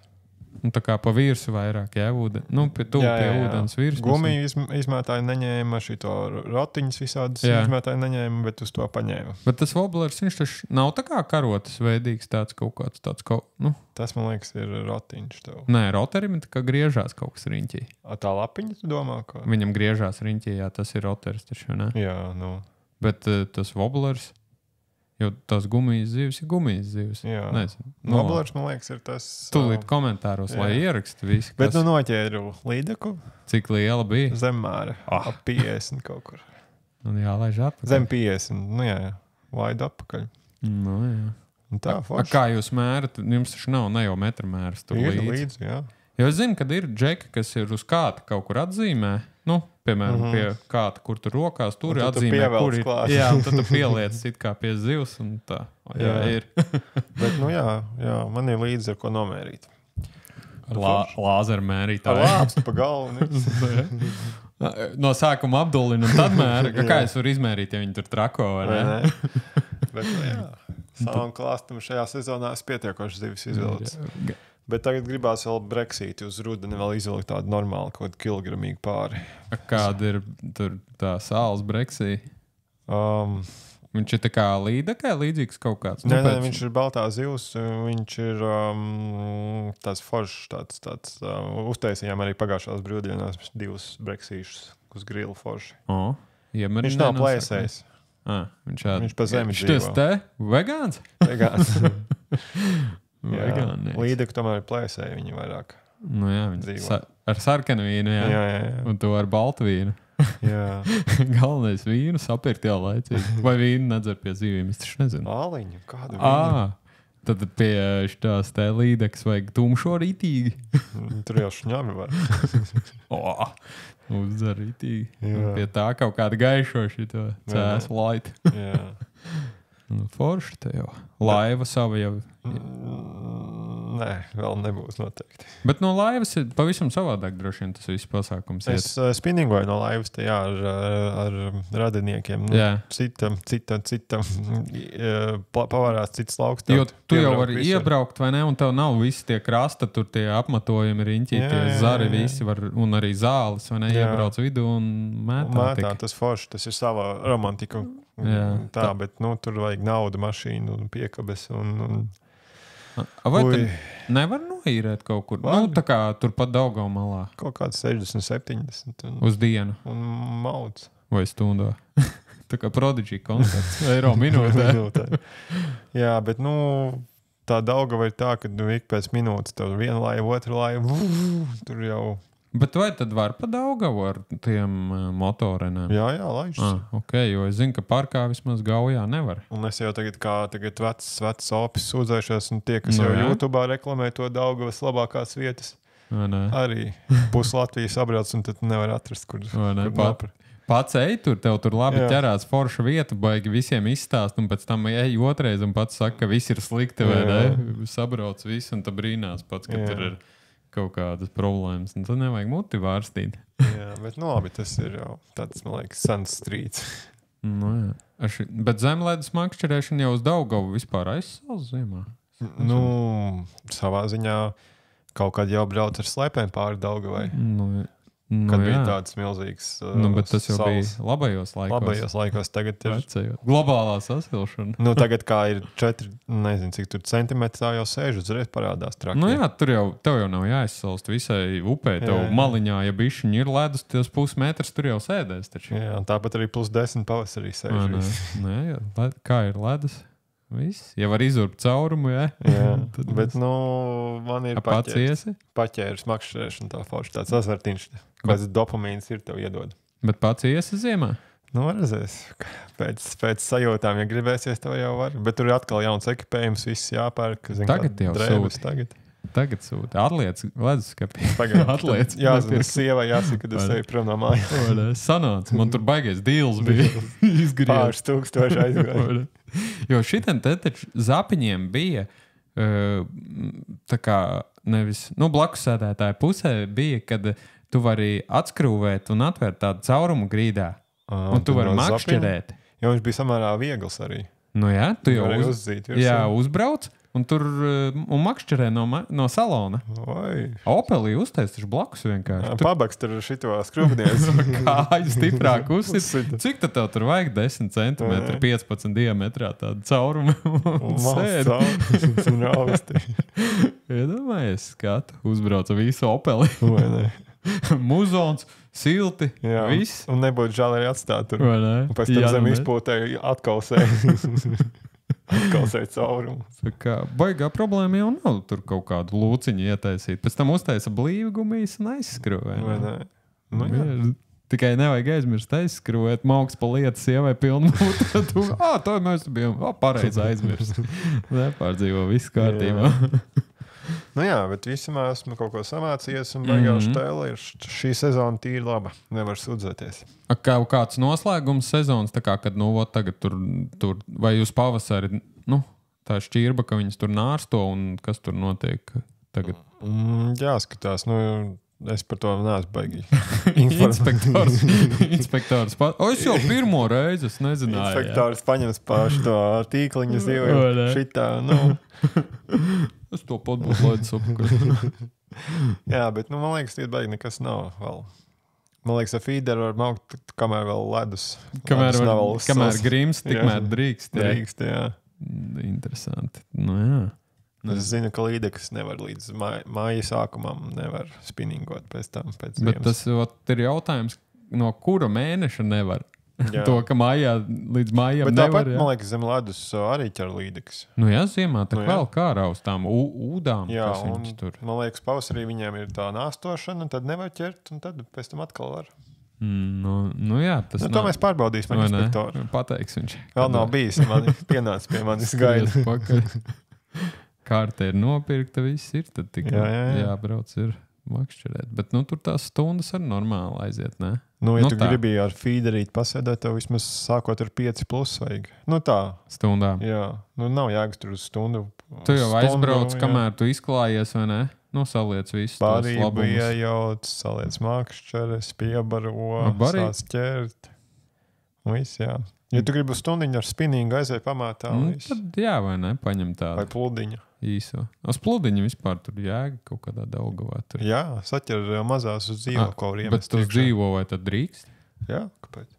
Tā kā pa virsu vairāk, jā, pie ūdens virsmas. Gumiju izmētāji neņēma, šito rotiņas visādas izmētāji neņēma, bet uz to paņēma. Bet tas wobblers, viņš taču nav tā kā karotes veidīgs tāds kaut kāds tāds Tas, man liekas, ir rotiņš tev. Nē, rotarim tā kā griežās kaut kas riņķī. Tā lapiņa, tu domā? Ka... Viņam griežās riņķī, jā, tas ir rotaris taču, ne? Jā, Bet tas wobblers... Jo tās gumijas zivs ir gumijas zivs. Jā. Nezinu. Wobblers, man liekas, ir tas... Tūlīt komentāros, lai ierakstu visi. Bet noķēru līdeku. Cik liela bija? Zemmēra. Ap 50 kaut kur. Un jālaiž atpakaļ. Zem 50. Jā. Laidu atpakaļ. Jā. Un tā, forši. Kā jūs mērat? Jums taču nav ne jau metra mērs tur līdzi. Jā. Jo es zinu, kad ir džeki, kas ir uz kāta kaut kur atzīmē. Piemēram, pie kāta, kur tur rokās, tur ir atzīmē, kur ir. Jā, un tad tu pieliec it kā pie zivs un tā. Jā, ir. Bet, jā, man ir līdzi ar ko nomērīt. Lāzeru mērītāju. Lāpstu pa galvu. No sākuma apdullina un tad mēra. Kā es varu izmērīt, ja viņi tur trako, vai ne? Bet, jā, savam klāstam šajā sezonā es pietiekoši zivis izvilcis. Bet tagad gribās vēl Brexit uz rudeni, vēl izvilkt tādu normālu, kaut kādu kilogramīgu pāri. Kāda ir tur tā sāls Brexit? Viņš ir tā kā līdekai, līdzīgs kaut kāds? Nē, viņš ir baltā zivs, viņš ir tāds foršs, tāds uztaisījām arī pagājušās brīvdienās 2 Brexitīšus uz grilu forši. Viņš nav plēsējis. Viņš pa zemi dzīvo. Šis te? Vegāns? Vegāns. Līdeku tomēr ir plēsēji viņi vairāk. Jā, viņi ar sarkanu vīnu, jā. Un to ar baltu vīnu. Jā. Galvenais vīnu sapirkt jau laicīgi. Vai vīnu nedzer pie zivīm, es taču nezinu. Āliņu, kādu vīnu? Tad pie šitās te līdekas vajag tumšo ritīgi. Tur jau šņabi var. Uzdzer ritīgi. Pie tā kaut kāda gaišo šito cēsu laitu. Jā. Forši te jau. Laiva sava jau. Nē, vēl nebūs noteikti. Bet no laivas ir pavisam savādāk droši vien tas viss pasākums. Es spinningoju no laivas tajā ar radiniekiem. Cita pavarās cits lauks. Jo tu jau vari iebraukt, vai ne? Un tev nav visi tie krasta, tur tie apmetojumi riņķi, tie zari visi var, un arī zāles, vai ne? Iebrauc vidu un mētā. Tas forši, tas ir sava romantika. Tā, bet tur vajag naudu, mašīnu, piekabes un vai tu nevar noīrēt kaut kur? Tā kā turpat Daugava malā. Kaut kāds 60, 70. Uz dienu. Un mauc. Vai stundā? Tā kā Prodigy koncerts eiro minūtē. Jā, bet, tā Daugava ir tā, ka ik pēc minūtes tev viena laiva, otra laiva, tur jau... Bet vai tad var pa Daugavu ar tiem motoreniem? Jā, laižas. Ok, jo es zinu, ka parkā vismaz Gaujā nevar. Un es jau tagad vecs opis sūdzējušies, un tie, kas jau YouTube'ā reklamē to Daugavas labākās vietas, arī pus Latvijas sabrauc, un tad nevar atrast, kur Pats ej tev tur labi ķerās forša vieta, baigi visiem izstāst, un pēc tam ej otrais, un pats saka, ka viss ir slikti, vai ne? Sabrauc visu, un tad brīnās pats, ka tur ir kaut kādas problēmas, un tad nevajag muti vārstīt. Jā, bet labi, tas ir jau tāds, man liekas, sans strīds. Bet zemledes makšķerēšana jau uz Daugavu vispār aizsals ziemā? Savā ziņā kaut kad jau brauc ar slēpēm pāri Daugavai. Kad bija tāds milzīgs bet tas jau bija labajos laikos. Labajos laikos tagad ir... Globālā sasilšana. Tagad kā ir 4, nezinu, cik tur centimetri, tā jau sēž uzreiz parādās traki. Tev jau nav jāizsalst visai upē. Tev maliņā, ja bišķiņi ir ledus, tos pusmetrs tur jau sēdēs taču. Jā, un tāpat arī +10 pavasarī sēž. Kā ir ledus? Viss, ja var izurbt caurumu, jā. Bet, man ir paķēris makšķerēšana tā forša, tāds asartiņš, kāds dopamīns ir tev iedod. Bet pats iesi ziemā? Redzēs, pēc sajūtām, ja gribēsies, tev jau var. Bet tur ir atkal jauns ekipējums, viss jāpērk. Tagad jau sūti. Tagad sūti. Atliec leduskapī. Atliec. Sievai jāsaka, kad es eju prom no mājām. Sanāca, man tur baigais dīls bija. Pāris 1000 aizgāja. Jo šitam te taču zapiņiem bija tā kā nevis, blakus sēdētāja pusē bija, kad tu vari atskrūvēt un atvērt tādu caurumu grīdā. Un tu vari makšķerēt. Jo viņš bija samērā viegls arī. Tu jau uzzīt. Uzbrauc. Un tur makšķerē no salona. Opelī uztais taču blakus vienkārši. Pabaks tur šito skrūvnies. Kāju stiprāk uzsit. Cik tad tev tur vajag 10 centimetri, 15 diametrā tādu caurumu? Sēd. Un augsti. Iedomājies, skatu. Uzbrauca visu Opeli. Muzons, silti, viss. Un nebūtu žēl arī atstāt tur. Un pēc tam zem izpūtēju atkausēju. Atkausēt caurumu. Baigā problēma jau nav tur kaut kādu lūciņu ietaisīt. Pēc tam uztaisa blīvgumijas un aizskrūvē. Tikai nevajag aizmirst aizskrūvēt. Mauks pa lietas sievai pilnu mūtu. To mēs bijām pareizi aizmirst. Nepārdzīvo viss kārtībā. Bet vismā esmu kaut ko samācījies un baigā štēle ir šī sezona tīri laba. Nevar sūdzēties. Kāds noslēgums sezonas, tā kā, kad tagad tur vai uz pavasari, tā šķirba, ka viņas tur nārsto un kas tur notiek tagad? Jāskatās, es par to neesmu baigi. Inspektors. Es jau pirmo reizi, es nezināju. Inspektors paņems pašu to tīkliņu zīvi. Šitā, Es to pat būtu laidis apkārt. Jā, bet, man liekas, tie baigi nekas nav vēl. Man liekas, ar feederu var maukt, kamēr vēl ledus. Kamēr grims, tikmēr drīkst. Drīkst, jā. Interesanti. Es zinu, ka līdekas nevar līdz māja sākumam nevar spinningot pēc tam. Bet tas ir jautājums, no kura mēneša nevar? To, ka līdz mājām nevar. Bet tāpat, man liekas, zem ledus arī ķer līdekas. Ziemā tā vēl kā ar uz tām ūdām. Jā, un man liekas, pavasarī viņiem ir tā nāstošana, tad nevar ķert, un tad pēc tam atkal var. Tas to mēs pārbaudīsim ar inspektoru. Pateiks viņš. Vēl nav bijis, man pienāca pie manis gaida. Kārta ir nopirkta, viss ir, tad tikai jābrauc ir makšķerēt. Bet tur tās stundas arī normāli aiziet, ne? Ja tu gribi ar feederīt pasēdēt, tev vismaz sākot ar 5+ vajag. Tā. Stundām. Jā. Nav jāgas tur uz stundu. Tu jau aizbrauc, kamēr tu izklājies, vai ne? Saliec visu tos labumus. Barību iejauc, saliec makšķeres, piebaro, sāc ķert. Viss, jā. Ja tu gribi uz stundiņu ar spinningu aiziet pamātā. Tad jā, vai ne? Paņem tādu. Vai pludiņu. Īso. Uz pludiņu vispār tur jēga kaut kādā Daugavā. Tur. Jā, saķer mazās uz dzīvo kaut kur iemest. Bet tu uz dzīvo vai tad drīkst? Jā, kāpēc?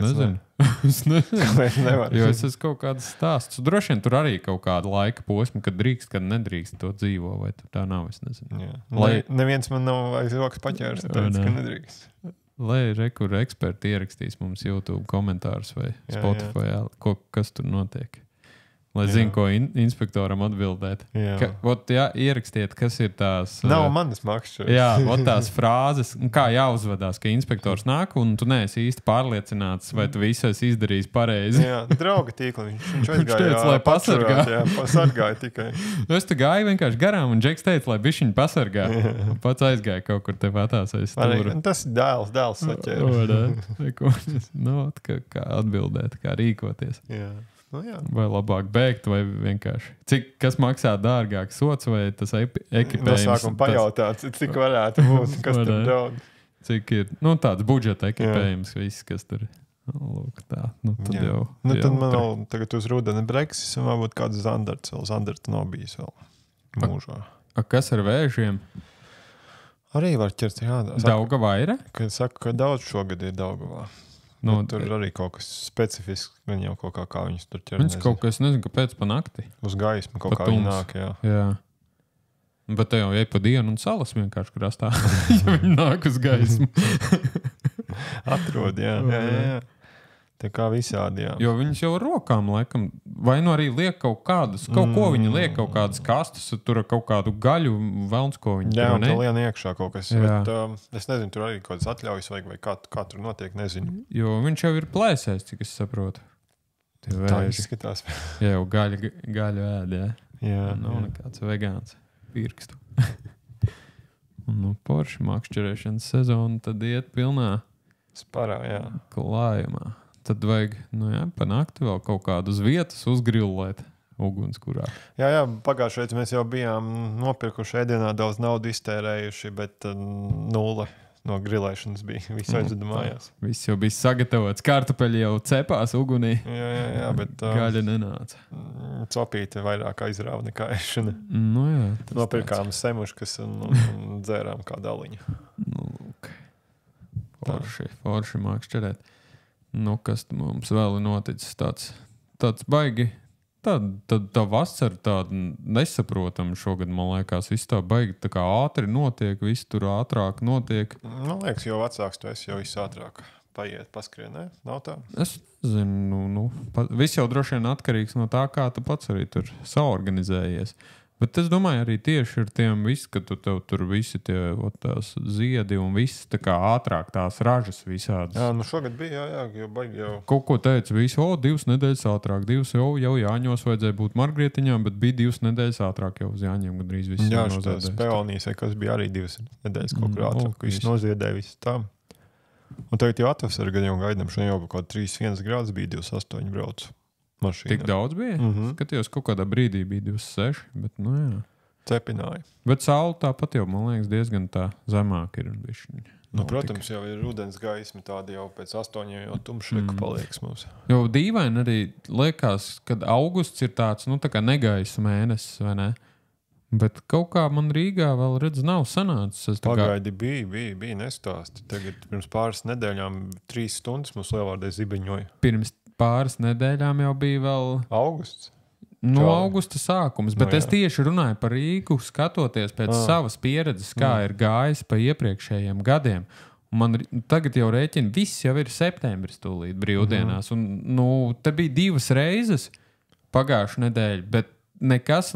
Nezinu. Es nezinu. Kāpēc nevar? Jo es esmu kaut kāds stāsts. Droši vien tur arī kaut kāda laika posma, kad drīkst, kad nedrīkst to dzīvo, vai tur tā nav, es nezinu. Jā. Neviens man nav aiz rokas paķērs, tāpēc, ka nedrīkst. Lai rekur eksperti ierakstīs mums YouTube komentārus vai Jā, Spotify, kas tur notiek. Lai Jā. zinu, ko inspektoram atbildēt. Jā. Ierakstiet, kas ir tās... Nav manas makšķeres. Jā, tās frāzes, kā jāuzvedās, ka inspektors nāk un tu neesi īsti pārliecināts, vai tu visu esi izdarījis pareizi. Jā, drauga tīkli. Viņš aizgāja, teica, lai pasargā. Jā, pasargāja tikai. Es te gāju vienkārši garām un Džeks teica, lai bišķiņu pasargā. Pats aizgāja kaut kur te patās aiz stūra. Tas ir dēls saķēra. Kā atbildēt, kā rīkoties. Jā. Nu, jā. Vai labāk bēgt, vai vienkārši. Kas maksā dārgāk, sots vai tas ekipējums? No sākuma pajautāt, cik varētu būt, kas tur draud. Cik ir, tāds budžeta ekipējums, viss, kas tur ir. Lūk, tā. Tad Jā. jau. Tad man vēl tagad uz rudeni Brexis un varbūt kāds Zandarts vēl. Zandarta nav bijis vēl mūžā. Kas ar vēžiem? Arī var ķert, jā. Daugavā ir? Kad saka, ka daudz šogad ir Daugavā. Tur arī kaut kas specifisks. Viņi jau kaut kā viņus tur ķer. Viņš kaut kas, nezinu, kāpēc pa nakti. Uz gaismu kaut kā viņi nāk, jā. Bet te jau ej pa dienu un salas vienkārši krastā. Ja viņi nāk uz gaismu. Atrod, jā. Tā kā visādi, jā. Jo viņus jau ar rokām, laikam, vai nu arī liek kaut kādas, kaut ko viņi liek, kaut kādas kastas, tur kaut kādu gaļu, velns, ko viņi jā, tur, un tur lien iekšā kaut kas. Jā. Bet, es nezinu, tur arī kaut kādas atļaujas vajag, vai kā tur notiek, nezinu. Jo viņš jau ir plēsējis, cik es saprotu. Tā izskatās. Jā, jau gaļu ēd, jā. Jā. Nav nekāds vegāns pirkstu. Un Porsche makšķerēšanas sezona tad iet pilnā Sparā, jā. klājumā. Tad vajag, panākt vēl kaut kādu uz vietas uzgrillēt ugunskurā. Jā, pagājušajā reizē mēs jau bijām nopirkuši ēdienā daudz naudu iztērējuši, bet nulle no grilēšanas bija. Viss aizveda mājās. Viss jau bija sagatavots. Kartupeļi jau cepās ugunī. Jā, bet gaļa nenāca. Copīte vairāk aizrāva nekā ēšana. Jā. Nopirkām semuškas un dzērām kā daliņu. Lūk. Forši māk šķerēt. Kas mums vēl ir noticis tāds baigi. Tā vasara tāda nesaprotama šogad, man liekas, viss tā baigi tā kā ātri notiek, viss tur ātrāk notiek. Man liekas, jo vecāks tu esi, jo viss ātrāk paiet, paskrien, ne? Nav tā? Es zinu, viss jau droši vien atkarīgs no tā, kā tu pats arī tur saorganizējies. Bet es domāju, arī tieši ar tiem viss, ka tev tur visi tie tās ziedi un viss tā kā ātrāk tās ražas visādas. Jā, šogad bija, jo baigi jau. Kaut ko teica, visi, 2 nedēļas ātrāk, 2 jau Jāņos vajadzēja būt Margrietiņām, bet bija 2 nedēļas ātrāk jau uz Jāņiem gandrīz viss. Jā, tās peonīs, kas bija arī 2 nedēļas kaut kur ātrāk, viss noziedēja, viss tā. Un tagad jau atvasara gan jau gaidām, šodien jau kaut 3,1 grādus bija 28 brauc. Mašīna. Tik daudz bija? Skatījos, kaut kādā brīdī bija 26, bet jā. Cepināja. Bet saule tāpat jau, man liekas, diezgan tā zemāk ir. Protams, jau ir rudens gaisma, tāda jau pēc 8 jau tumšliku palieks mums. Jo dīvaini arī liekas, kad augusts ir tāds, tā kā negaisa mēnesis, vai ne? Bet kaut kā man Rīgā vēl nav sanācis. Pagaidi bija nestāsti. Tagad pirms pāris nedēļām 3 stundas mums Lielvārdē zibeņoja. Pirms pāris nedēļām jau bija vēl augusts. Augusta sākums, bet es tieši runāju par Rīgu, skatoties pēc savas pieredzes, kā ir gājis pa iepriekšējiem gadiem. Un man tagad jau rēķina, viss jau ir septembris tūlīt brīvdienās. Un, te bija 2 reizes pagājušu nedēļu, bet nekas,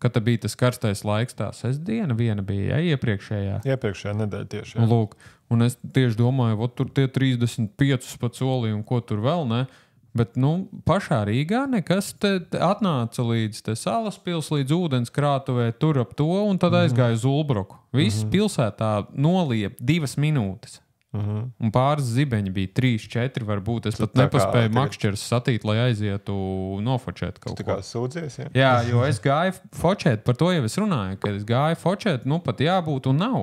kad bija tas karstais laiks, tā sestdiena viena bija, iepriekšējā nedēļa tieši. Jā. Lūk, un es tieši domāju, tur tie 35 pa solī un ko tur vēl, ne? Bet, pašā Rīgā nekas te atnāca līdz te Salaspils, līdz ūdens krātuvē, tur ap to, un tad aizgāja uz Ulbruku. Viss pilsētā noliep 2 minūtes. Un pāris zibeņi bija 3, 4 varbūt. Es pat nepaspēju makšķeres satīt, lai aizietu nofočēt kaut ko. Tu kā sūdzies, jā? Jā, jo es gāju fočēt, par to jau es runāju, ka es gāju fočēt, pat jābūt un nav.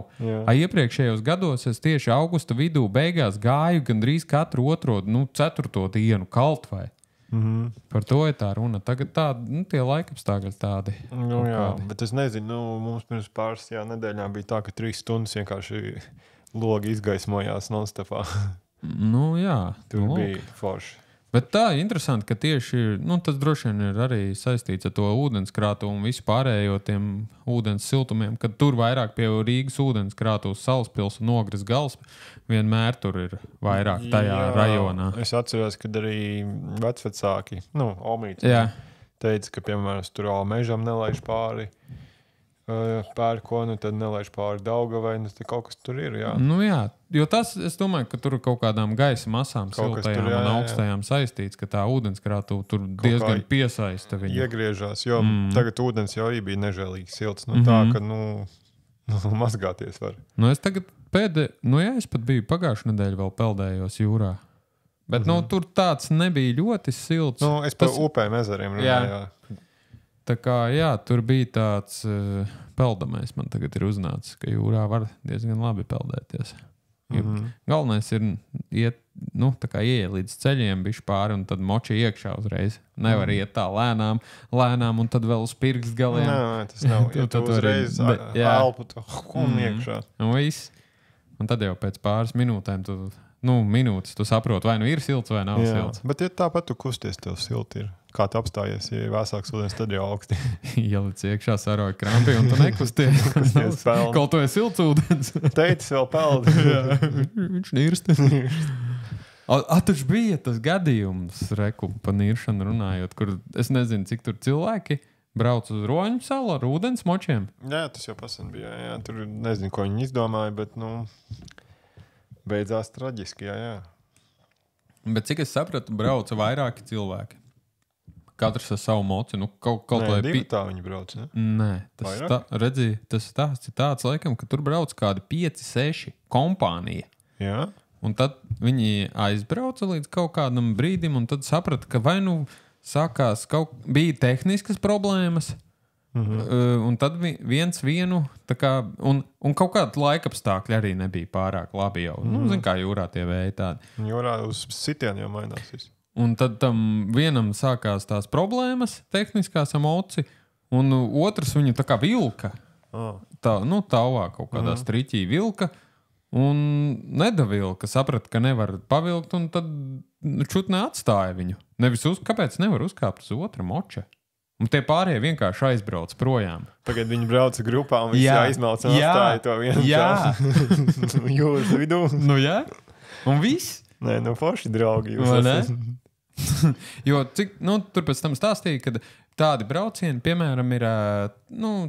Iepriekšējos gados es tieši augusta vidū beigās gāju gandrīz katru otro, 4. dienu kalt vai. Par to ir tā runa. Tagad tie laikapstākļi tādi. Jā, bet es nezinu, mums pirms pāris nedēļām bija tā, ka 3 stundas vienkārši logi izgaismojās non-stopā. Jā. Tur bija forši. Bet tā ir interesanti, ka tieši tas droši vien ir arī saistīts ar to ūdenskrātu un visu pārējo tiem ūdens siltumiem, kad tur vairāk pie Rīgas ūdenskrātu uz Salaspils un Ogres gals vienmēr tur ir vairāk tajā rajonā. Es atceros, kad arī vecvecāki, omīti, teica, ka, piemēram, tur mežam nelaiž pāri pērkonu, tad nelaiž pāri Daugavai, kaut kas tur ir, jā. Jo tas, es domāju, ka tur ir kaut kādām gaisa masām, siltajām un augstajām saistīts, ka tā ūdenskrātu tur diezgan piesaista viņu. Iegriežās, jo tagad ūdens jau bija nežēlīgi silts, tā, ka, mazgāties var. Es tagad es pat biju pagājušajā nedēļā vēl peldējos jūrā. Bet, tur tāds nebija ļoti silts. Es par upēm ezeriem runāju, jā. Tā kā, tur bija tāds peldamais, man tagad ir uznācis, ka jūrā var diezgan labi peldēties. Galvenais ir iet, ieiet līdz ceļiem, bišķi pāri un tad moči iekšā uzreiz. Nevar iet tā lēnām un tad vēl uz pirksts galiem. Nē, tas nav. Ja tu uzreiz elpu un iekšā. Un tad jau pēc pāris minūtēm minūtes tu saproti, vai ir silts vai nav silts. Bet ja tāpat tu kusties, tev silti ir. Kā tu apstājies, ja ir vēsāks ūdens, tad jau augsti. Ielic iekšā saroja krampi un tu nekusties. Kaut to ir silts ūdens. Teicis vēl peldi. Viņš nirst. Taču bija tas gadījums, reku pa niršanu runājot, kur es nezinu, cik tur cilvēki brauc uz Roņu salu ar ūdens močiem. Jā, tas jau pasen bija. Jā. Tur nezinu, ko viņi izdomāja, bet beidzās traģiski, jā. Bet cik es sapratu, brauca vairāki cilvēki. Katrs ar savu moci. Kaut vai tā viņi brauc, ne? Nē, tas stāsts ir tāds, laikam, ka tur brauc kādi 5-6 kompānija. Jā. Un tad viņi aizbrauca līdz kaut kādam brīdim un tad saprata, ka vai sākās bija tehniskas problēmas, un tad viens vienu, tā kā, un kaut kāda laikapstākļi arī nebija pārāk labi jau. Zin kā jūrā tie vēji tādi. Jūrā uz sitienu jau mainās viss. Un tad tam vienam sākās tās problēmas, tehniskās moci, un otrs viņu tā kā vilka. Tavā kaut kādā striķī vilka, un nedavilka, saprata, ka nevar pavilkt, un tad čutne atstāja viņu. Kāpēc nevar uzkāpt uz otra moča? Un tie pārējie vienkārši aizbrauc projām. Tagad viņi brauca grupā un visi aizmauc un atstāja to vienu. Jā. Jūras vidū. Jā. Un viss. Nē, forši draugi jūs esat. Jo tur pēc tam stāstīja, ka tādi braucieni, piemēram, ir,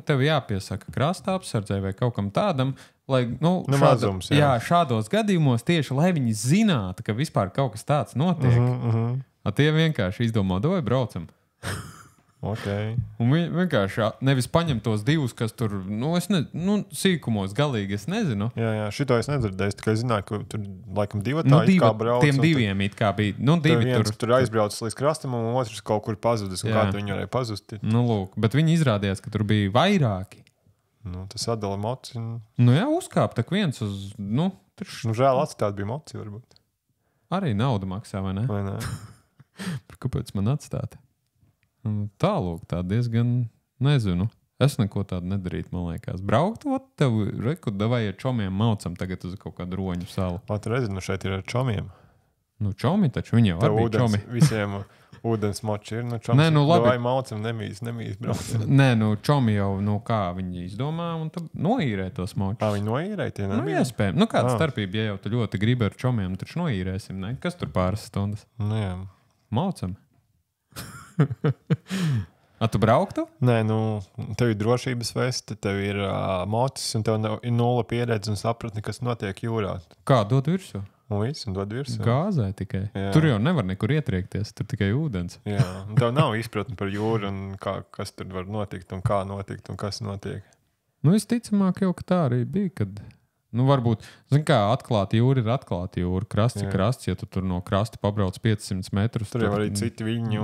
tev jāpiesaka krasta apsardzē vai kaut kam tādam, lai, mazums, šādos gadījumos tieši, lai viņi zinātu, ka vispār kaut kas tāds notiek. Tie vienkārši izdomā, vai braucam. Okay. Un vienkārši nevis paņem tos divus, kas tur, sīkumos galīgi, es nezinu. Jā, šito es nedzirdēju, es tikai zināju, ka tur laikam divi kā brauc. Tiem diviem it kā bija. Divi tur aizbraucis līdz krastam un otrs kaut kur pazudis, un kā tu viņu varēja pazust. Lūk, bet viņi izrādījās, ka tur bija vairāki. Tas sadala moci. Uzkāp tak viens uz, žēl atstāt bija moci, varbūt. Arī nauda maksā, vai ne? Vai ne? Kāpēc man atstāt? Tālūk, tā diezgan, nezinu. Es neko tādu nedarītu, man liekas. Braukt, tev reku, davai ar čomiem maucam tagad uz kaut kādu Roņu salu. Tu redzi, šeit ir ar čomiem. Čomi taču, viņi jau var būt čomi. Visiem ūdens moči ir, čoms. Davai maucam, nemīs braucam. Nē, čomi jau, kā viņi izdomā, un tad noīrē tos močus. Viņi noīrē, tie nebija? Iespējams. Kāda starpība, ja jau tu ļoti gribi ar čomiem, taču noīrēsim, ne? Kas tur pāris stundas? Jā. Maucam. Tu brauktu? Nē, tev ir drošības veste, tev ir mocis, un tev ir nulle pieredze un sapratni, kas notiek jūrā. Kā dod virsū? Un viss, un dod virsū. Gāzē tikai. Jā. Tur jau nevar nekur ietriekties, tur tikai ūdens. Jā, un tev nav izpratni par jūru, un kas tur var notikt, un kā notikt, un kas notiek. Visticamāk jau, ka tā arī bija, kad... varbūt, atklāta jūra ir atklāta jūra. Krasts ir krasts, ja tu tur no krasta pabrauc 500 metrus. Tur jau arī citi viļņi,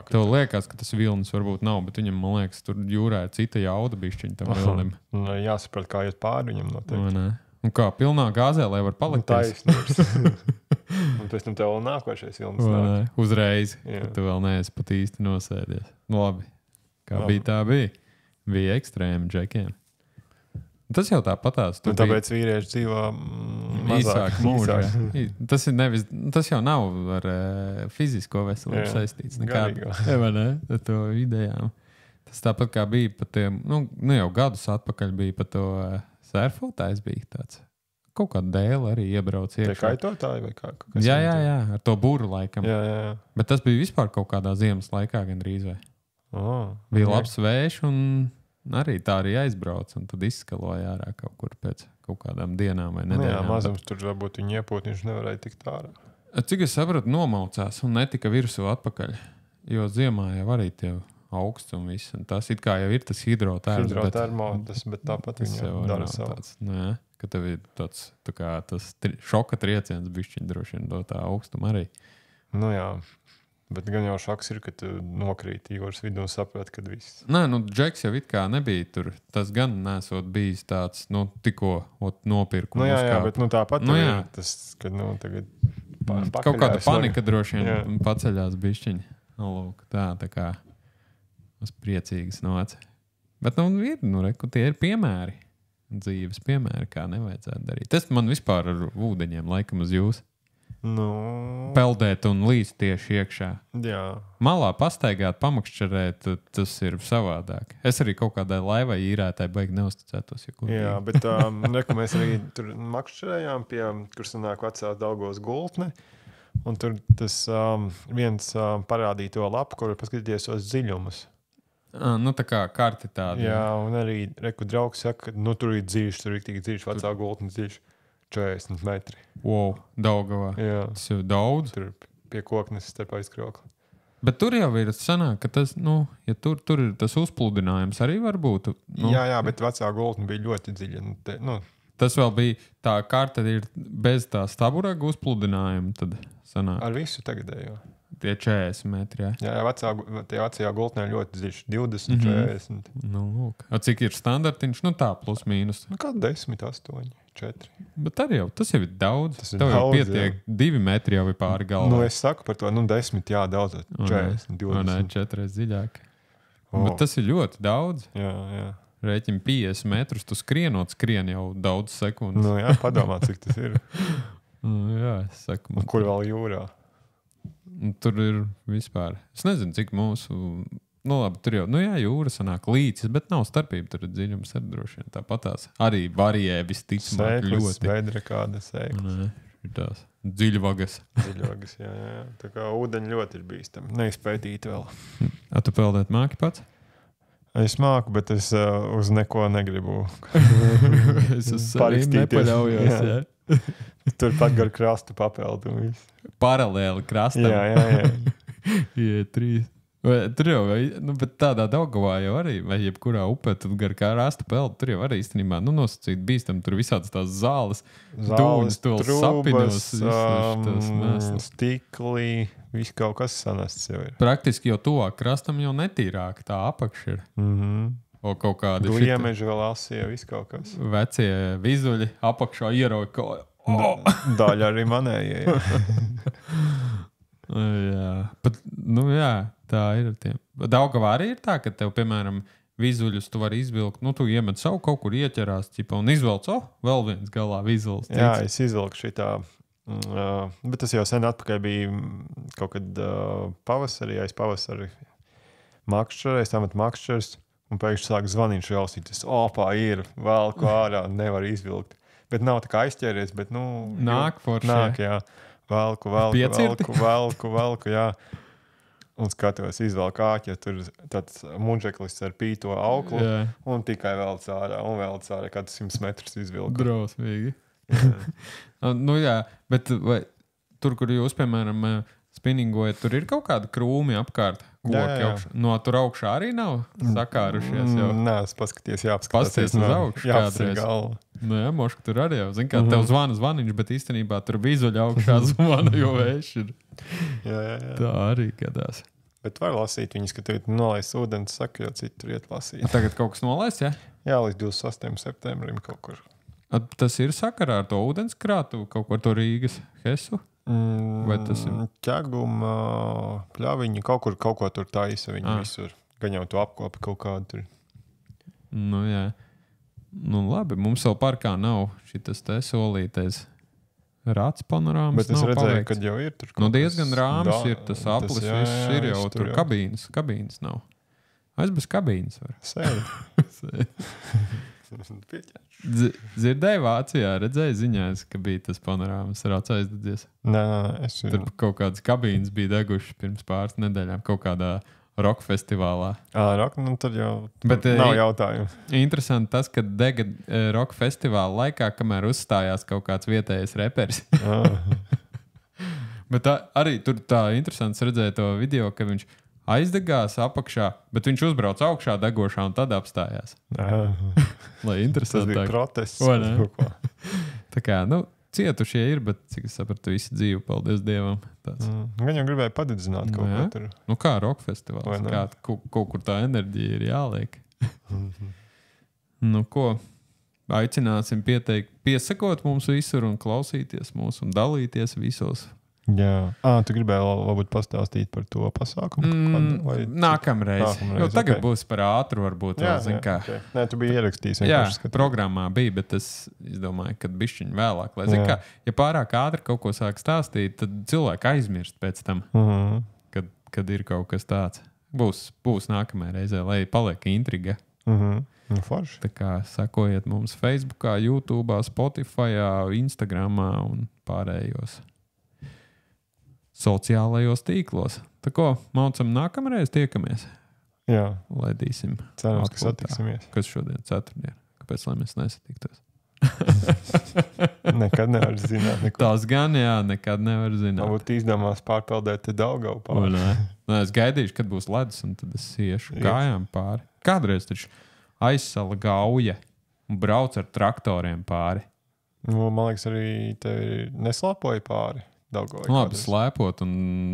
tev liekas, ka tas vilnis varbūt nav, bet viņam, man liekas, tur jūrā ir cita jauda bišķiņ tam vilnim. Jāsaprot, kā iet pāri viņam noteikti. Un kā, pilnā gāzē, lai var palikties. Un pēc tam tev vēl nākošais vilnis nāk. Uzreiz, kad tu vēl neesi pat īsti nosēdies. Labi, kā bija tā bija. Bija ekstrēmi džekiem. Tas jau tāpatās. Un tāpēc vīrieši dzīvo mazāk mūžā. Tas jau nav ar fizisko veselību saistīts. Garīgo. Ne? Ar to idejām. Tas tāpat kā bija pat tiem, nu jau gadus atpakaļ bija pat to surfotājs bija tāds. Kaut kāda dēla arī iebrauc iekšā. Tie kaitotāji vai kā? Jā, ar to būru laikam. Jā. Bet tas bija vispār kaut kādā ziemas laikā gandrīz vai. Bija labs vējš un arī tā arī aizbrauc un tad izskaloja ārā kaut kur pēc kaut kādām dienām vai nedēļām. Jā, mazums tur varbūt viņi iepūt, viņš nevarēja tikt ārā. Cik es sapratu, nomaucās un netika virsū atpakaļ, jo ziemā jau arī tie augsts un viss. Un tas it kā jau ir tas hidrotermos, bet tāpat tas jau dara savu. Nē, ka tev ir tāds tā kā tas šoka trieciens bišķiņ droši vien do tā augstuma arī. Nu jā. Bet gan jau šoks ir, ka tu nokrīti jūras vidū un saprati, kad viss. Nē, Džeks jau it kā nebija tur. Tas gan nesot bijis tāds, tikko nopirku. Jā, bet tāpat ir tas, kad tagad kaut kāda panika droši vien paceļās bišķiņi. Lūk, tā kā uz priecīgas noc. Bet ir, tie ir piemēri. Dzīves piemēri, kā nevajadzētu darīt. Tas man vispār ar ūdeņiem laikam uz jūs. Peldēt un līst tieši iekšā. Jā. Malā pastaigāt, pamakšķerēt, tas ir savādāk. Es arī kaut kādai laivai īrētāji baigi neuzticētos. Jā, bet mēs arī tur makšķerējām pie, kur sanāk vecās Daugavas gultne. Un tur tas viens parādīja to lapu, kur paskatīties tos dziļumus. Tā kā karti tāda. Jā, un arī draugs saka, ka tur ir dziļš, tur ir tik dziļš, vecā gultne dziļš. 40 metri. Wow, Daugavā. Jā. Tas jau daudz. Tur pie koknes starp aizkrokli. Bet tur jau ir sanāk, ka tas, ja tur ir tas uzpludinājums arī var būt. Jā, bet vecā gultne bija ļoti dziļa. Tas vēl bija, tā karta ir bez tā staburaga uzpludinājuma, tad sanāk. Ar visu tagadējo. Tie 40 metri, jā. Jā, vecajā gultnē ļoti dziļš, 20, 40. Lūk. Cik ir standartiņš? Tā, plus mīnus. Kā 10, 8, 4. Bet arī tas jau ir daudz. Tas ir tev jau daudz, pietiek, 2 metri jau ir pāri galvā. Es saku par to, 10, jā, daudz, 40, 20. Nē, 4 dziļāk. Bet tas ir ļoti daudz. Jā. Rēķini 50 metrus, tu skrien jau daudz sekundes. Jā, padomā, cik tas ir. Jā, es saku. Un kur vēl jūrā? Tur ir vispār. Es nezinu, cik mūsu. Labi, tur jau jūra sanāk līcis, bet nav starpība. Tur ir dziļums arī droši vien tāpatās. Arī varijē visticamāk ļoti. Sēklis, kāda sēklis. Ir tās dziļvagas. Dziļvagas, jā. Tā kā ūdeņi ļoti ir bīstami. Neizpētīt vēl. Tu peldēt māki pats? Es māku, bet es uz neko negribu. Es uz saviem nepaļaujos, jā. Tur pat gar krastu papeldu un viss. Paralēli krastam. Jā. 3. Tur jau, bet tādā Daugavā jau arī, vai jebkurā upē, tur gar kā rasta peldu, tur jau arī īstenībā, nosacīt bīstam, tur visādas tās zāles, dūņas, trūbas, stikli, viss kaut kas sanests jau ir. Praktiski jau tuvāk krastam jau netīrāk, tā apakš ir. O kaut kādi gliemeži vēl asie, viss kaut kas. Vecie vizuļi apakšā ierauj kaut daļa arī manējie. Jā, bet, tā ir ar tiem. Daugavā arī ir tā, ka tev, piemēram, vizuļus tu vari izvilkt, tu iemet savu kaut kur ieķerās, un izvelc, vēl viens galā vizuls. Jā, es izvilku šitā, bet tas jau sen atpakaļ bija kaut kad pavasarī, aiz pavasari makšķerēs, tāmat makšķers, un pēkšņi sāk zvanīt šausīt, ir, velku ārā, nevar izvilkt. Bet nav tā kā aizķēries, bet, nāk forši. Nāk, jā. Velku, jā. Un skatos, izvēl kāķi, ja tur tāds muģeklis ar pīto auklu, un tikai vēl cārā, kāds 100 metrus izvilku. Drausmīgi. Jā, bet vai, tur, kur jūs, piemēram, spinningojat, tur ir kaut kāda krūmi apkārt? No tur augšā arī nav sakārušies jau? Nē, es paskaties, jāapskaties uz augšu kādreiz. Jā, moška tur arī jau. Zin kā, tev zvaniņš, bet īstenībā tur vizuļi augšā zvana, jo vējš ir. Jā. Tā arī gadās. Bet var lasīt viņus, ka tev nolaist ūdens, saka, jau citu tur iet lasīt. Tagad kaut kas nolaist, jā? Jā, līdz 28. septembrim kaut kur. Tas ir sakarā ar to ūdenskrātu, kaut ko ar to Rīgas Hesu? Vai tas ir? Ķeguma, pļaviņi, kaut ko tur taisa viņi visur. Gan jau to apkopi kaut kādu tur. Jā. Nu, labi, mums vēl parkā nav šitas te solītais rāts panorāmas. Bet es redzēju, ka jau ir tur. Nu, diezgan rāms ir tas aplis, viss ir jau tur jau. kabīnes nav. Es bez kabīnes varu. Sēdi. Dzirdēju Vācijā, redzēju ziņās, ka bija tas panorāmas rāts aizdedzies. Nē, es Tur kaut kādas kabīnes bija degušas pirms pāris nedēļām kaut kādā roka festivālā. Nu tad jau Bet, nav jautājumu. Interesanti tas, ka dega roka festivāla laikā, kamēr uzstājās kaut kāds vietējais reperis. Bet arī tur tā interesants redzēja to video, ka viņš aizdegās apakšā, bet viņš uzbrauc augšā degošā un tad apstājās. Lai interesantāk. Tas bija protests. Tā kā, cietušie ir, bet cik es sapratu, visi dzīvi, paldies Dievam. Gan jau gribēja padedzināt kaut ko tur. Nu kā roka festivāls, kā kaut kur tā enerģija ir jāliek. Nu ko, aicināsim piesakot mums visur un klausīties mūs un dalīties visos. Jā. Tu gribēji varbūt pastāstīt par to pasākumu? Nākamreiz. Jo tagad būs par ātru varbūt. Okay. Nē, tu biji ierakstījis. Jā, programmā bija, bet es domāju, ka bišķiņ vēlāk. Lai, zin, kā, ja pārāk ātri kaut ko sāk stāstīt, tad cilvēki aizmirst pēc tam, kad ir kaut kas tāds. Būs nākamajā reizē, lai paliek intriga. Forši. Tā kā sakojiet mums Facebookā, YouTube, Spotifyā, Instagramā un pārējos sociālajos tīklos. Tā ko, maucam nākamreiz tiekamies? Jā. Laidīsim. Cerams, ka satiksimies. Kas šodien ceturtdien? Kāpēc, lai mēs nesatiktos? Nekad nevar zināt. Tās gan, jā, nekad nevar zināt. Varbūt izdomās pārpeldēt te Daugavu pāri. Nē, es gaidīšu, kad būs ledus, un tad es iešu kājām pāri. Kādreiz taču aizsala Gauja un brauc ar traktoriem pāri. Man liekas, arī tevi neslāpoja pāri. Labi, slēpot un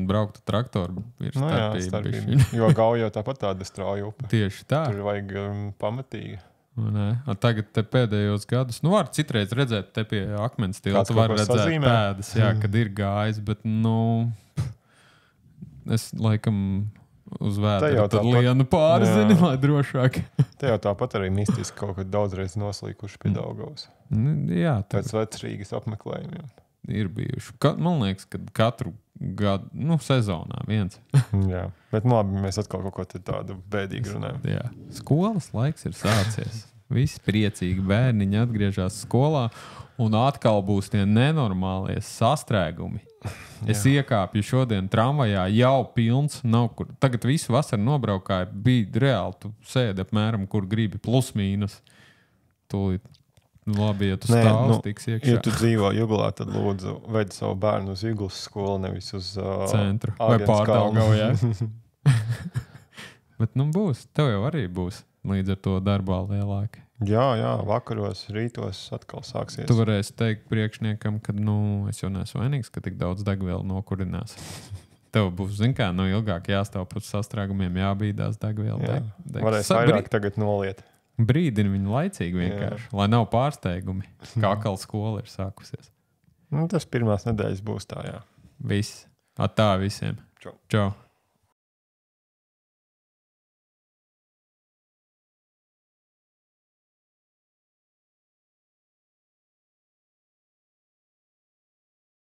braukt ar traktoru ir starpība. Jo Gauja jau tāpat tāda strauja upe. Tieši tā. Tur vajag pamatīgi. Tagad te pēdējos gadus, var citreiz redzēt te pie akmens tilta, var redzēt pēdas, kad ir gājis, bet, es laikam uz vēdru tad lienu pāri, zini, lai drošāk. Te jau tāpat arī mistiski kaut kad daudzreiz noslīkuši pie Daugavas. Jā. Pēc vecrīgas apmeklējumiem. Ir bijuši. Man liekas, ka katru gadu, sezonā viens. Jā, bet labi, mēs atkal kaut ko tādu bēdīgu runājam. Jā, skolas laiks ir sācies. Visi priecīgi bērniņi atgriežas skolā un atkal būs tie nenormālie sastrēgumi. Es iekāpju šodien tramvajā, jau pilns, nav kur. Tagad visu vasaru nobraukāju, bija reāli, tu sēdi apmēram, kur gribi, plus mīnus. Tūlīt. Labi, ja tu stāvs tiks iekšā. Ja tu dzīvo Juglā, tad lūdzu veidi savu bērnu uz Juglas skolu, nevis uz centru. Vai Pārdaugavā, jā. Bet būs. Tev jau arī būs līdz ar to darbā lielāki. Jā, vakaros, rītos atkal sāksies. Tu varēsi teikt priekšniekam, ka es jau neesmu vainīgs, ka tik daudz degvielu nokurinās. Tev būs, ilgāk jāstāv pēc sastrēgumiem, jābīdās degvielu. Varēs vairāk tagad noliet. Brīdini viņu laicīgi vienkārši, lai nav pārsteigumi, kā atkal skola ir sākusies. Tas pirmās nedēļas būs tā, jā. Viss. Tā visiem. Čau. Čau.